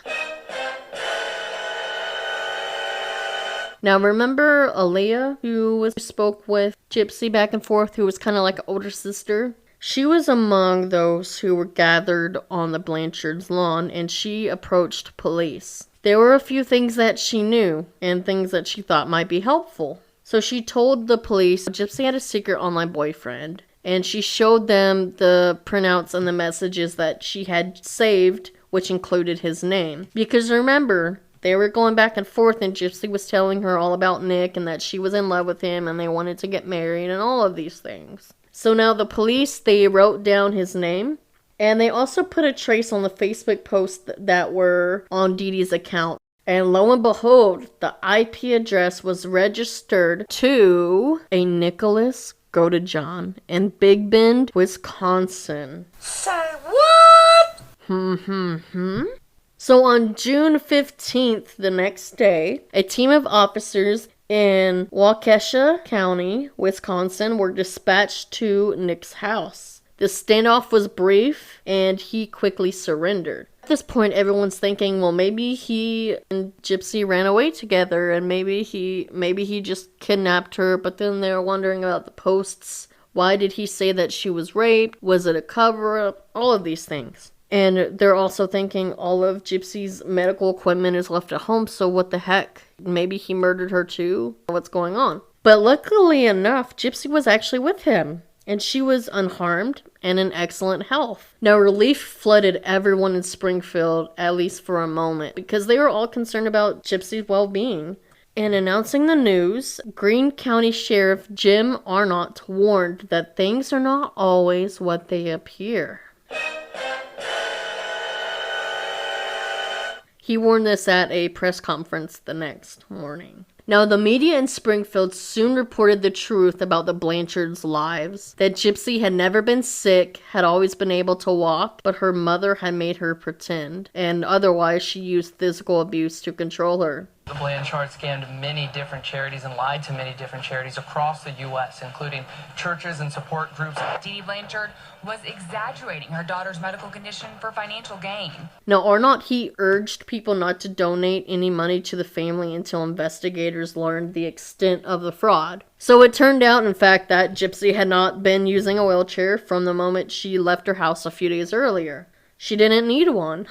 Now, remember Aaliyah, who spoke with Gypsy back and forth, who was kind of like an older sister? She was among those who were gathered on the Blanchard's lawn, and she approached police. There were a few things that she knew, and things that she thought might be helpful. So she told the police Gypsy had a secret online boyfriend, and she showed them the printouts and the messages that she had saved, which included his name. Because remember, they were going back and forth, and Gypsy was telling her all about Nick and that she was in love with him and they wanted to get married and all of these things. So now the police, they wrote down his name, and they also put a trace on the Facebook posts that were on Dee Dee's account. And lo and behold, the IP address was registered to a Nicholas John in Big Bend, Wisconsin. Say what? So on June 15th, the next day, a team of officers in Waukesha County, Wisconsin, were dispatched to Nick's house. The standoff was brief, and he quickly surrendered. At this point, everyone's thinking, well, maybe he and Gypsy ran away together, and maybe he just kidnapped her, but then they're wondering about the posts. Why did he say that she was raped? Was it a cover-up? All of these things. And they're also thinking all of Gypsy's medical equipment is left at home, so what the heck? Maybe he murdered her too? What's going on? But luckily enough, Gypsy was actually with him, and she was unharmed and in excellent health. Now, relief flooded everyone in Springfield, at least for a moment, because they were all concerned about Gypsy's well-being. In announcing the news, Greene County Sheriff Jim Arnott warned that things are not always what they appear. He warned this at a press conference the next morning. Now, the media in Springfield soon reported the truth about the Blanchards' lives. That Gypsy had never been sick, had always been able to walk, but her mother had made her pretend, and otherwise she used physical abuse to control her. The Blanchards scammed many different charities and lied to many different charities across the U.S., including churches and support groups. Dee Dee Blanchard was exaggerating her daughter's medical condition for financial gain. Now, Arnott, he urged people not to donate any money to the family until investigators learned the extent of the fraud. So it turned out, in fact, that Gypsy had not been using a wheelchair from the moment she left her house a few days earlier. She didn't need one.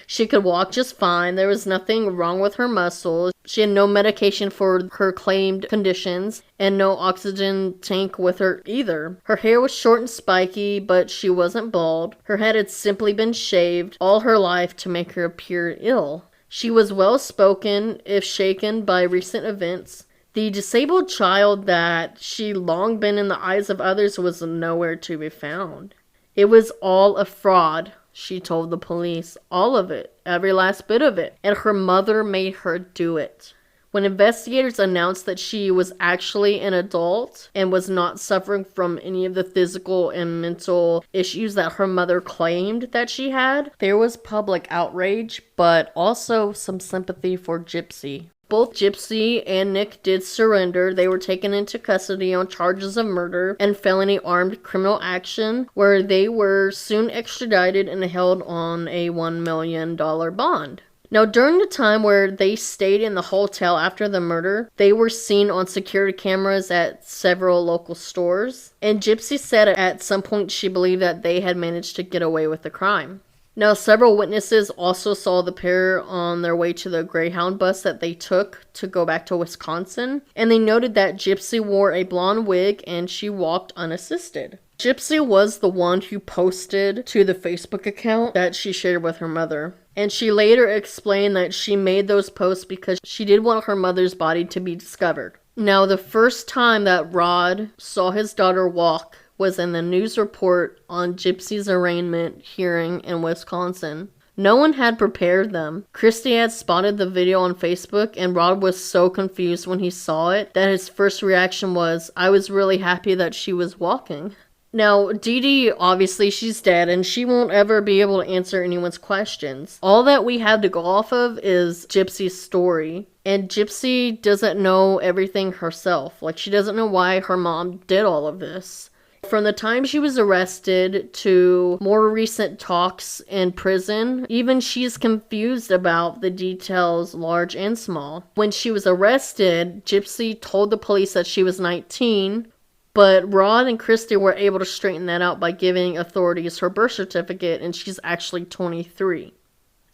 She could walk just fine. There was nothing wrong with her muscles. She had no medication for her claimed conditions and no oxygen tank with her either. Her hair was short and spiky, but she wasn't bald. Her head had simply been shaved all her life to make her appear ill. She was well-spoken, if shaken by recent events. The disabled child that she'd long been in the eyes of others was nowhere to be found. It was all a fraud, she told the police. All of it. Every last bit of it. And her mother made her do it. When investigators announced that she was actually an adult and was not suffering from any of the physical and mental issues that her mother claimed that she had, there was public outrage, but also some sympathy for Gypsy. Both Gypsy and Nick did surrender. They were taken into custody on charges of murder and felony armed criminal action, where they were soon extradited and held on a $1 million bond. Now, during the time where they stayed in the hotel after the murder, they were seen on security cameras at several local stores, and Gypsy said at some point she believed that they had managed to get away with the crime. Now, several witnesses also saw the pair on their way to the Greyhound bus that they took to go back to Wisconsin, and they noted that Gypsy wore a blonde wig and she walked unassisted. Gypsy was the one who posted to the Facebook account that she shared with her mother, and she later explained that she made those posts because she did want her mother's body to be discovered. Now, the first time that Rod saw his daughter walk was in the news report on Gypsy's arraignment hearing in Wisconsin. No one had prepared them. Christy had spotted the video on Facebook, and Rod was so confused when he saw it that his first reaction was, "I was really happy that she was walking." Now, Dee Dee, obviously she's dead, and she won't ever be able to answer anyone's questions. All that we have to go off of is Gypsy's story. And Gypsy doesn't know everything herself. Like, she doesn't know why her mom did all of this. From the time she was arrested to more recent talks in prison, even she's confused about the details, large and small. When she was arrested, Gypsy told the police that she was 19, but Rod and Christy were able to straighten that out by giving authorities her birth certificate, and she's actually 23.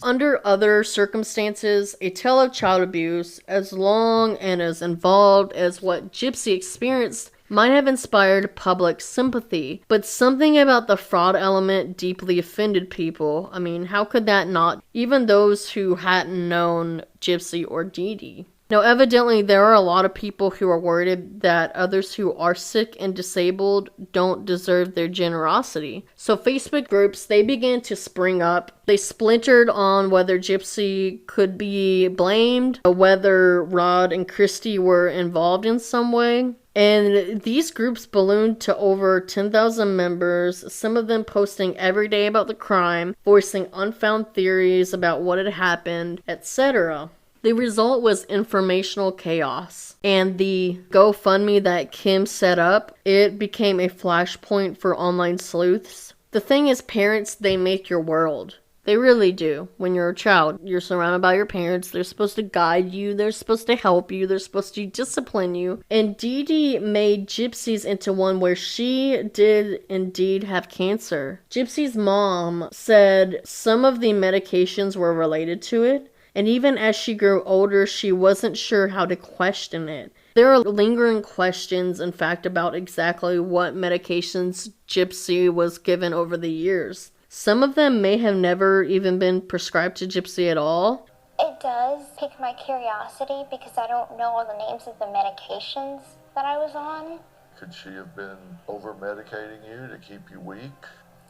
Under other circumstances, a tale of child abuse, as long and as involved as what Gypsy experienced, might have inspired public sympathy, but something about the fraud element deeply offended people. I mean, how could that not? Even those who hadn't known Gypsy or Dee Dee. Now, evidently, there are a lot of people who are worried that others who are sick and disabled don't deserve their generosity. So Facebook groups, they began to spring up. They splintered on whether Gypsy could be blamed, whether Rod and Christy were involved in some way. And these groups ballooned to over 10,000 members, some of them posting every day about the crime, voicing unfound theories about what had happened, etc. The result was informational chaos. And the GoFundMe that Kim set up, it became a flashpoint for online sleuths. The thing is, parents, they make your world. They really do. When you're a child, you're surrounded by your parents. They're supposed to guide you. They're supposed to help you. They're supposed to discipline you. And Dee Dee made Gypsy's into one where she did indeed have cancer. Gypsy's mom said some of the medications were related to it. And even as she grew older, she wasn't sure how to question it. There are lingering questions, in fact, about exactly what medications Gypsy was given over the years. Some of them may have never even been prescribed to Gypsy at all. It does pique my curiosity because I don't know all the names of the medications that I was on. Could she have been over-medicating you to keep you weak?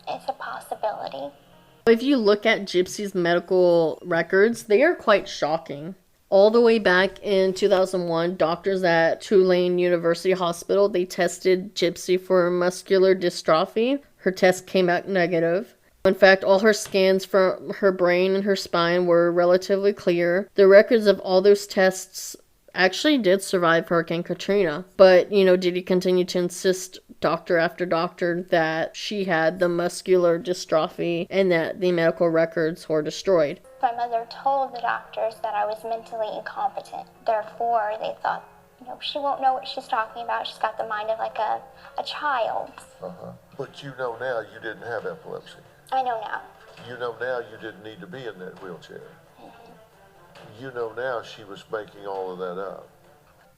It's a possibility. If you look at Gypsy's medical records, they are quite shocking. All the way back in 2001, doctors at Tulane University Hospital, they tested Gypsy for muscular dystrophy. Her test came back negative. In fact, all her scans from her brain and her spine were relatively clear. The records of all those tests actually did survive Hurricane Katrina. But, did he continue to insist, doctor after doctor, that she had the muscular dystrophy and that the medical records were destroyed? My mother told the doctors that I was mentally incompetent. Therefore, they thought, she won't know what she's talking about. She's got the mind of like a child. But you know now you didn't have epilepsy. I know now. You know now you didn't need to be in that wheelchair. You know now she was making all of that up.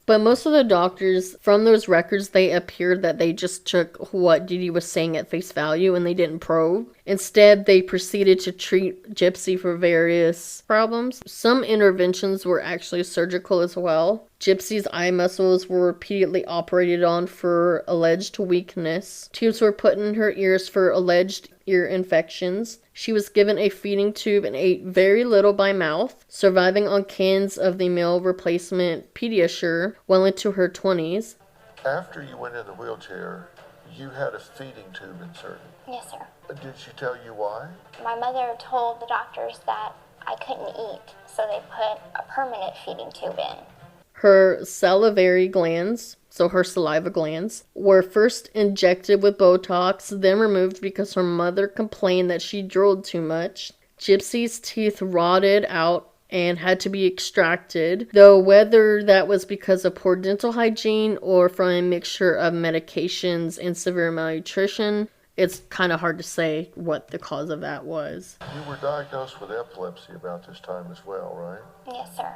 But most of the doctors, from those records, they appeared that they just took what Dee Dee was saying at face value and they didn't probe. Instead, they proceeded to treat Gypsy for various problems. Some interventions were actually surgical as well. Gypsy's eye muscles were repeatedly operated on for alleged weakness. Tubes were put in her ears for alleged ear infections. She was given a feeding tube and ate very little by mouth, surviving on cans of the meal replacement Pediasure well into her 20s. After you went in the wheelchair, you had a feeding tube inserted. Yes, sir. Did she tell you why? My mother told the doctors that I couldn't eat, so they put a permanent feeding tube in. Her salivary glands, so her saliva glands, were first injected with Botox, then removed because her mother complained that she drooled too much. Gypsy's teeth rotted out and had to be extracted, though whether that was because of poor dental hygiene or from a mixture of medications and severe malnutrition, it's kind of hard to say what the cause of that was. You were diagnosed with epilepsy about this time as well, right? Yes, sir.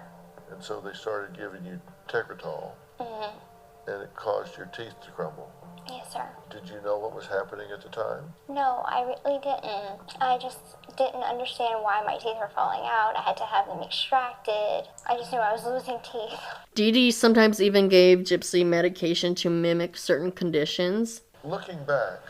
And so they started giving you Tegretol, and it caused your teeth to crumble. Yes, sir. Did you know what was happening at the time? No, I really didn't. I just didn't understand why my teeth were falling out. I had to have them extracted. I just knew I was losing teeth. Dee Dee sometimes even gave Gypsy medication to mimic certain conditions. Looking back,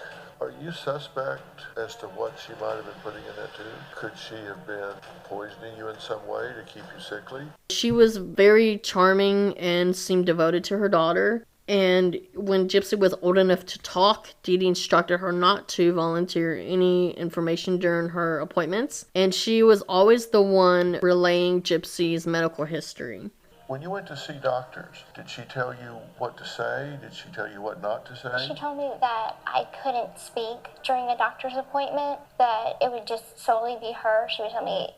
are you suspect as to what she might have been putting in that tube? Could she have been poisoning you in some way to keep you sickly? She was very charming and seemed devoted to her daughter. And when Gypsy was old enough to talk, Dee Dee instructed her not to volunteer any information during her appointments. And she was always the one relaying Gypsy's medical history. When you went to see doctors, did she tell you what to say? Did she tell you what not to say? She told me that I couldn't speak during a doctor's appointment, that it would just solely be her. She would tell me,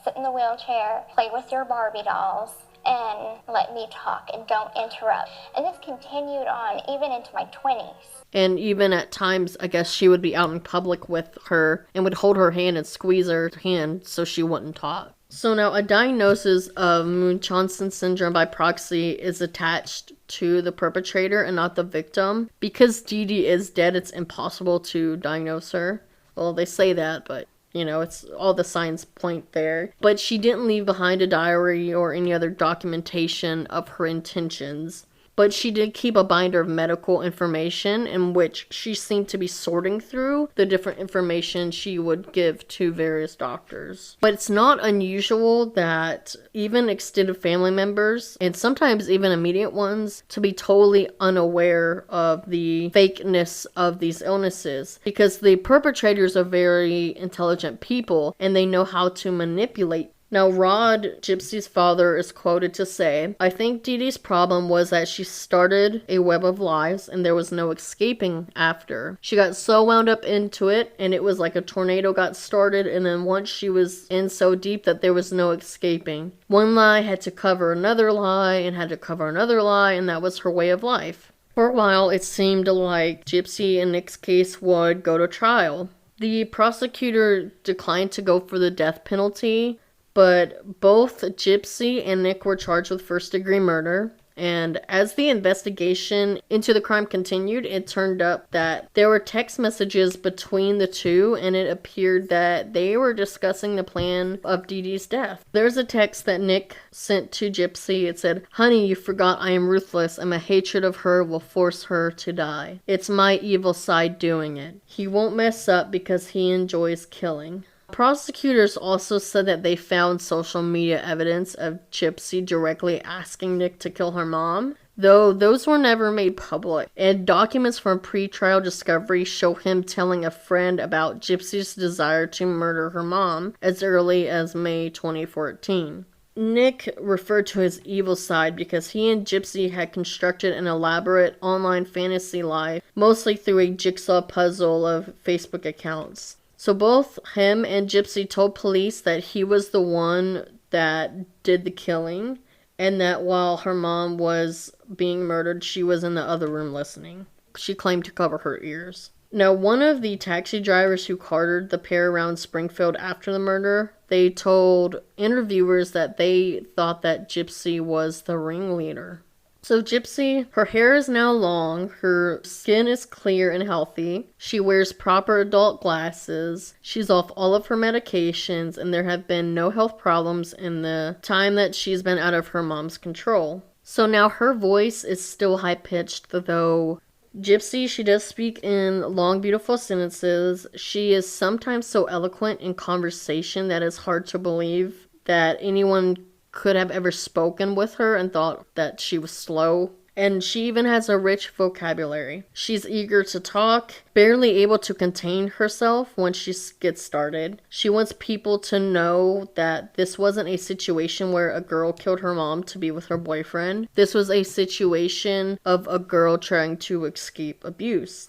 sit in the wheelchair, play with your Barbie dolls, and let me talk and don't interrupt. And this continued on even into my 20s. And even at times, I guess she would be out in public with her and would hold her hand and squeeze her hand so she wouldn't talk. So now a diagnosis of Munchausen syndrome by proxy is attached to the perpetrator and not the victim. Because Dee Dee is dead, it's impossible to diagnose her. Well, they say that, but it's all the signs point there. But she didn't leave behind a diary or any other documentation of her intentions. But she did keep a binder of medical information in which she seemed to be sorting through the different information she would give to various doctors. But it's not unusual that even extended family members, and sometimes even immediate ones, to be totally unaware of the fakeness of these illnesses. Because the perpetrators are very intelligent people and they know how to manipulate. Now, Rod, Gypsy's father, is quoted to say, "I think Dee Dee's problem was that she started a web of lies and there was no escaping after. She got so wound up into it and it was like a tornado got started, and then once she was in so deep that there was no escaping. One lie had to cover another lie and had to cover another lie, and that was her way of life." For a while, it seemed like Gypsy in Nick's case would go to trial. The prosecutor declined to go for the death penalty, but both Gypsy and Nick were charged with first-degree murder. And as the investigation into the crime continued, it turned up that there were text messages between the two, and it appeared that they were discussing the plan of Dee Dee's death. There's a text that Nick sent to Gypsy. It said, "Honey, you forgot I am ruthless, and my hatred of her will force her to die. It's my evil side doing it. He won't mess up because he enjoys killing." Prosecutors also said that they found social media evidence of Gypsy directly asking Nick to kill her mom, though those were never made public. And documents from pre-trial discovery show him telling a friend about Gypsy's desire to murder her mom as early as May 2014. Nick referred to his evil side because he and Gypsy had constructed an elaborate online fantasy life, mostly through a jigsaw puzzle of Facebook accounts. So both him and Gypsy told police that he was the one that did the killing, and that while her mom was being murdered, she was in the other room listening. She claimed to cover her ears. Now, one of the taxi drivers who carted the pair around Springfield after the murder, they told interviewers that they thought that Gypsy was the ringleader. So Gypsy, her hair is now long, her skin is clear and healthy, she wears proper adult glasses, she's off all of her medications, and there have been no health problems in the time that she's been out of her mom's control. So now her voice is still high-pitched, though Gypsy, she does speak in long, beautiful sentences. She is sometimes so eloquent in conversation that it's hard to believe that anyone could have ever spoken with her and thought that she was slow. And she even has a rich vocabulary. She's eager to talk, barely able to contain herself when she gets started. She wants people to know that this wasn't a situation where a girl killed her mom to be with her boyfriend. This was a situation of a girl trying to escape abuse.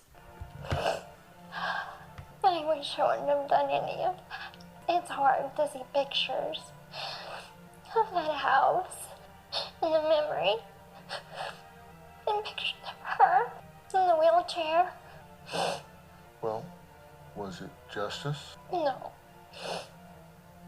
I wish I wouldn't have done any of that. It's hard to see pictures of that house and the memory. And pictures of her in the wheelchair. Well, was it justice? No.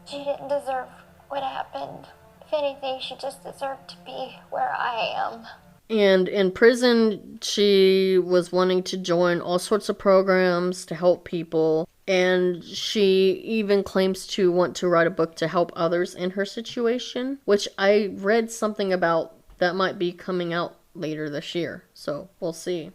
She didn't deserve what happened. If anything, she just deserved to be where I am. And in prison, she was wanting to join all sorts of programs to help people. And she even claims to want to write a book to help others in her situation, which I read something about that might be coming out later this year, so we'll see.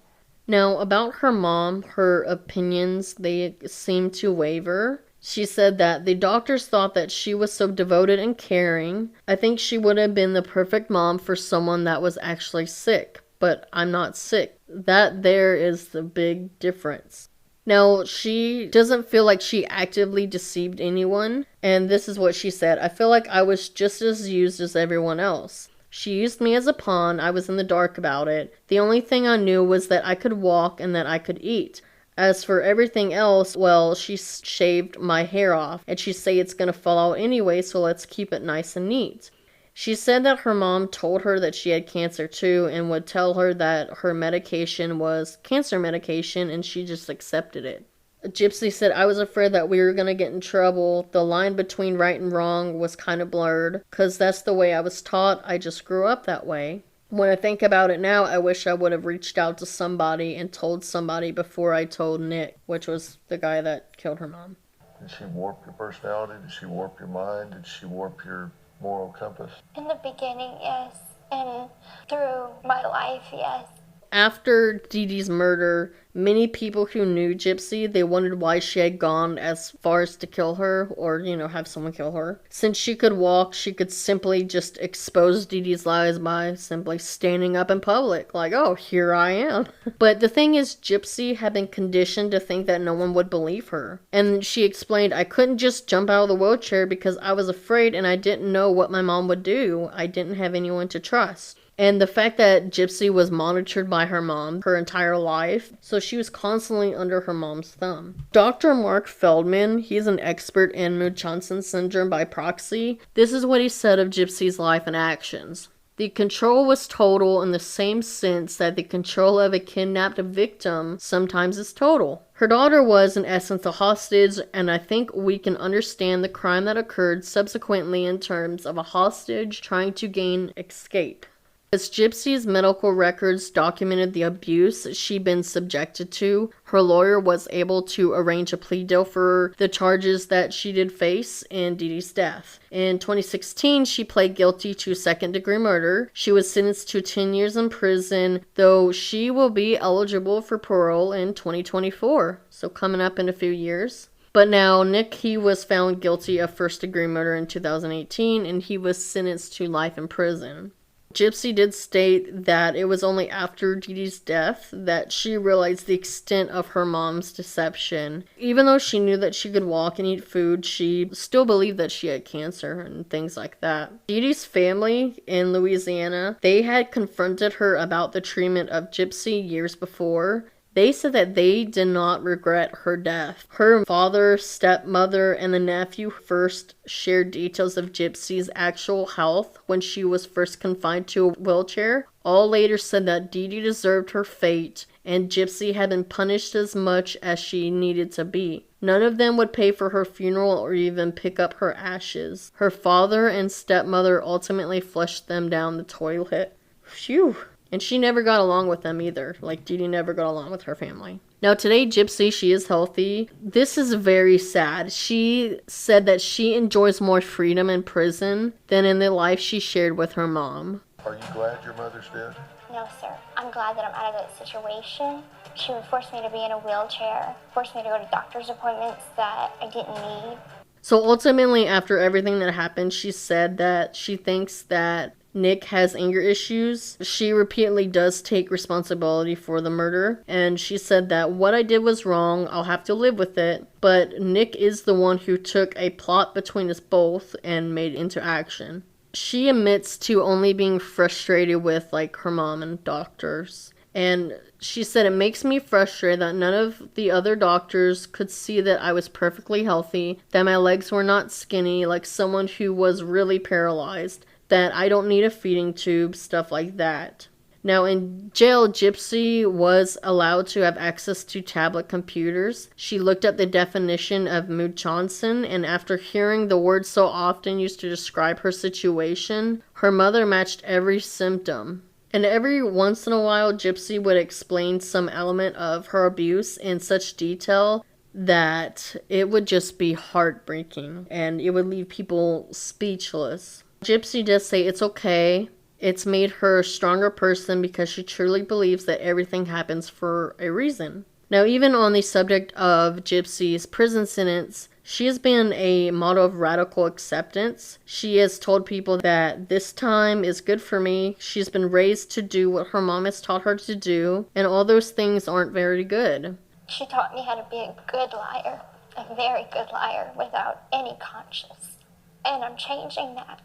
Now, about her mom, her opinions, they seem to waver. She said that the doctors thought that she was so devoted and caring. I think she would have been the perfect mom for someone that was actually sick, but I'm not sick. That there is the big difference. Now, she doesn't feel like she actively deceived anyone, and this is what she said: I feel like I was just as used as everyone else. She used me as a pawn. I was in the dark about it. The only thing I knew was that I could walk and that I could eat. As for everything else, well, she shaved my hair off, and she say it's gonna fall out anyway, so let's keep it nice and neat. She said that her mom told her that she had cancer too, and would tell her that her medication was cancer medication, and she just accepted it. Gypsy said, I was afraid that we were going to get in trouble. The line between right and wrong was kind of blurred, because that's the way I was taught. I just grew up that way. When I think about it now, I wish I would have reached out to somebody and told somebody before I told Nick, which was the guy that killed her mom. Did she warp your personality? Did she warp your mind? Did she warp your moral compass? In the beginning, yes. And through my life, yes. After Dee Dee's murder, many people who knew Gypsy, they wondered why she had gone as far as to kill her, or, have someone kill her. Since she could walk, she could simply just expose Dee Dee's lies by simply standing up in public, like, oh, here I am. But the thing is, Gypsy had been conditioned to think that no one would believe her. And she explained, I couldn't just jump out of the wheelchair because I was afraid and I didn't know what my mom would do. I didn't have anyone to trust. And the fact that Gypsy was monitored by her mom her entire life, so she was constantly under her mom's thumb. Dr. Mark Feldman, he's an expert in Munchausen syndrome by proxy. This is what he said of Gypsy's life and actions. The control was total in the same sense that the control of a kidnapped victim sometimes is total. Her daughter was, in essence, a hostage, and I think we can understand the crime that occurred subsequently in terms of a hostage trying to gain escape. As Gypsy's medical records documented the abuse she'd been subjected to, her lawyer was able to arrange a plea deal for the charges that she did face in Dee Dee's death. In 2016, she pled guilty to second-degree murder. She was sentenced to 10 years in prison, though she will be eligible for parole in 2024, so coming up in a few years. But now Nick, he was found guilty of first-degree murder in 2018, and he was sentenced to life in prison. Gypsy did state that it was only after Dee Dee's death that she realized the extent of her mom's deception. Even though she knew that she could walk and eat food, she still believed that she had cancer and things like that. Dee Dee's family in Louisiana, they had confronted her about the treatment of Gypsy years before. They said that they did not regret her death. Her father, stepmother, and the nephew first shared details of Gypsy's actual health when she was first confined to a wheelchair. All later said that Dee Dee deserved her fate, and Gypsy had been punished as much as she needed to be. None of them would pay for her funeral or even pick up her ashes. Her father and stepmother ultimately flushed them down the toilet. Phew. And she never got along with them either. Like, Dee Dee never got along with her family. Now, today, Gypsy, she is healthy. This is very sad. She said that she enjoys more freedom in prison than in the life she shared with her mom. Are you glad your mother's dead? No, sir. I'm glad that I'm out of that situation. She would force me to be in a wheelchair, force me to go to doctor's appointments that I didn't need. So ultimately, after everything that happened, she said that she thinks that Nick has anger issues. She repeatedly does take responsibility for the murder, and she said that what I did was wrong, I'll have to live with it, but Nick is the one who took a plot between us both and made it into action. She admits to only being frustrated with, like, her mom and doctors. And she said, it makes me frustrated that none of the other doctors could see that I was perfectly healthy, that my legs were not skinny, like someone who was really paralyzed, that I don't need a feeding tube, stuff like that. Now, in jail, Gypsy was allowed to have access to tablet computers. She looked up the definition of Munchausen, and after hearing the word so often used to describe her situation, her mother matched every symptom. And every once in a while, Gypsy would explain some element of her abuse in such detail that it would just be heartbreaking, and it would leave people speechless. Gypsy does say it's okay. It's made her a stronger person because she truly believes that everything happens for a reason. Now, even on the subject of Gypsy's prison sentence, she has been a model of radical acceptance. She has told people that this time is good for me. She's been raised to do what her mom has taught her to do, and all those things aren't very good. She taught me how to be a good liar, a very good liar, without any conscience. And I'm changing that.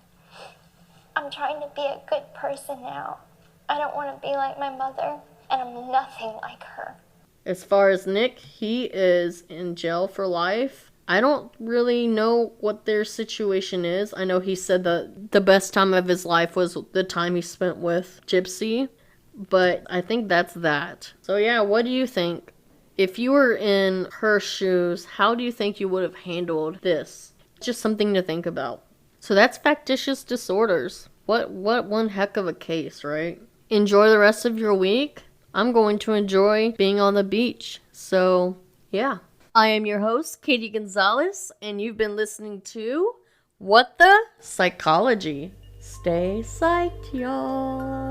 I'm trying to be a good person now. I don't want to be like my mother, and I'm nothing like her. As far as Nick, he is in jail for life. I don't really know what their situation is. I know he said that the best time of his life was the time he spent with Gypsy, but I think that's that. So yeah, what do you think? If you were in her shoes, how do you think you would have handled this? Just something to think about. So that's Factitious Disorders. What one heck of a case, right? Enjoy the rest of your week. I'm going to enjoy being on the beach. So, yeah. I am your host, Katie Gonzalez, and you've been listening to What the Psychology. Stay psyched, y'all.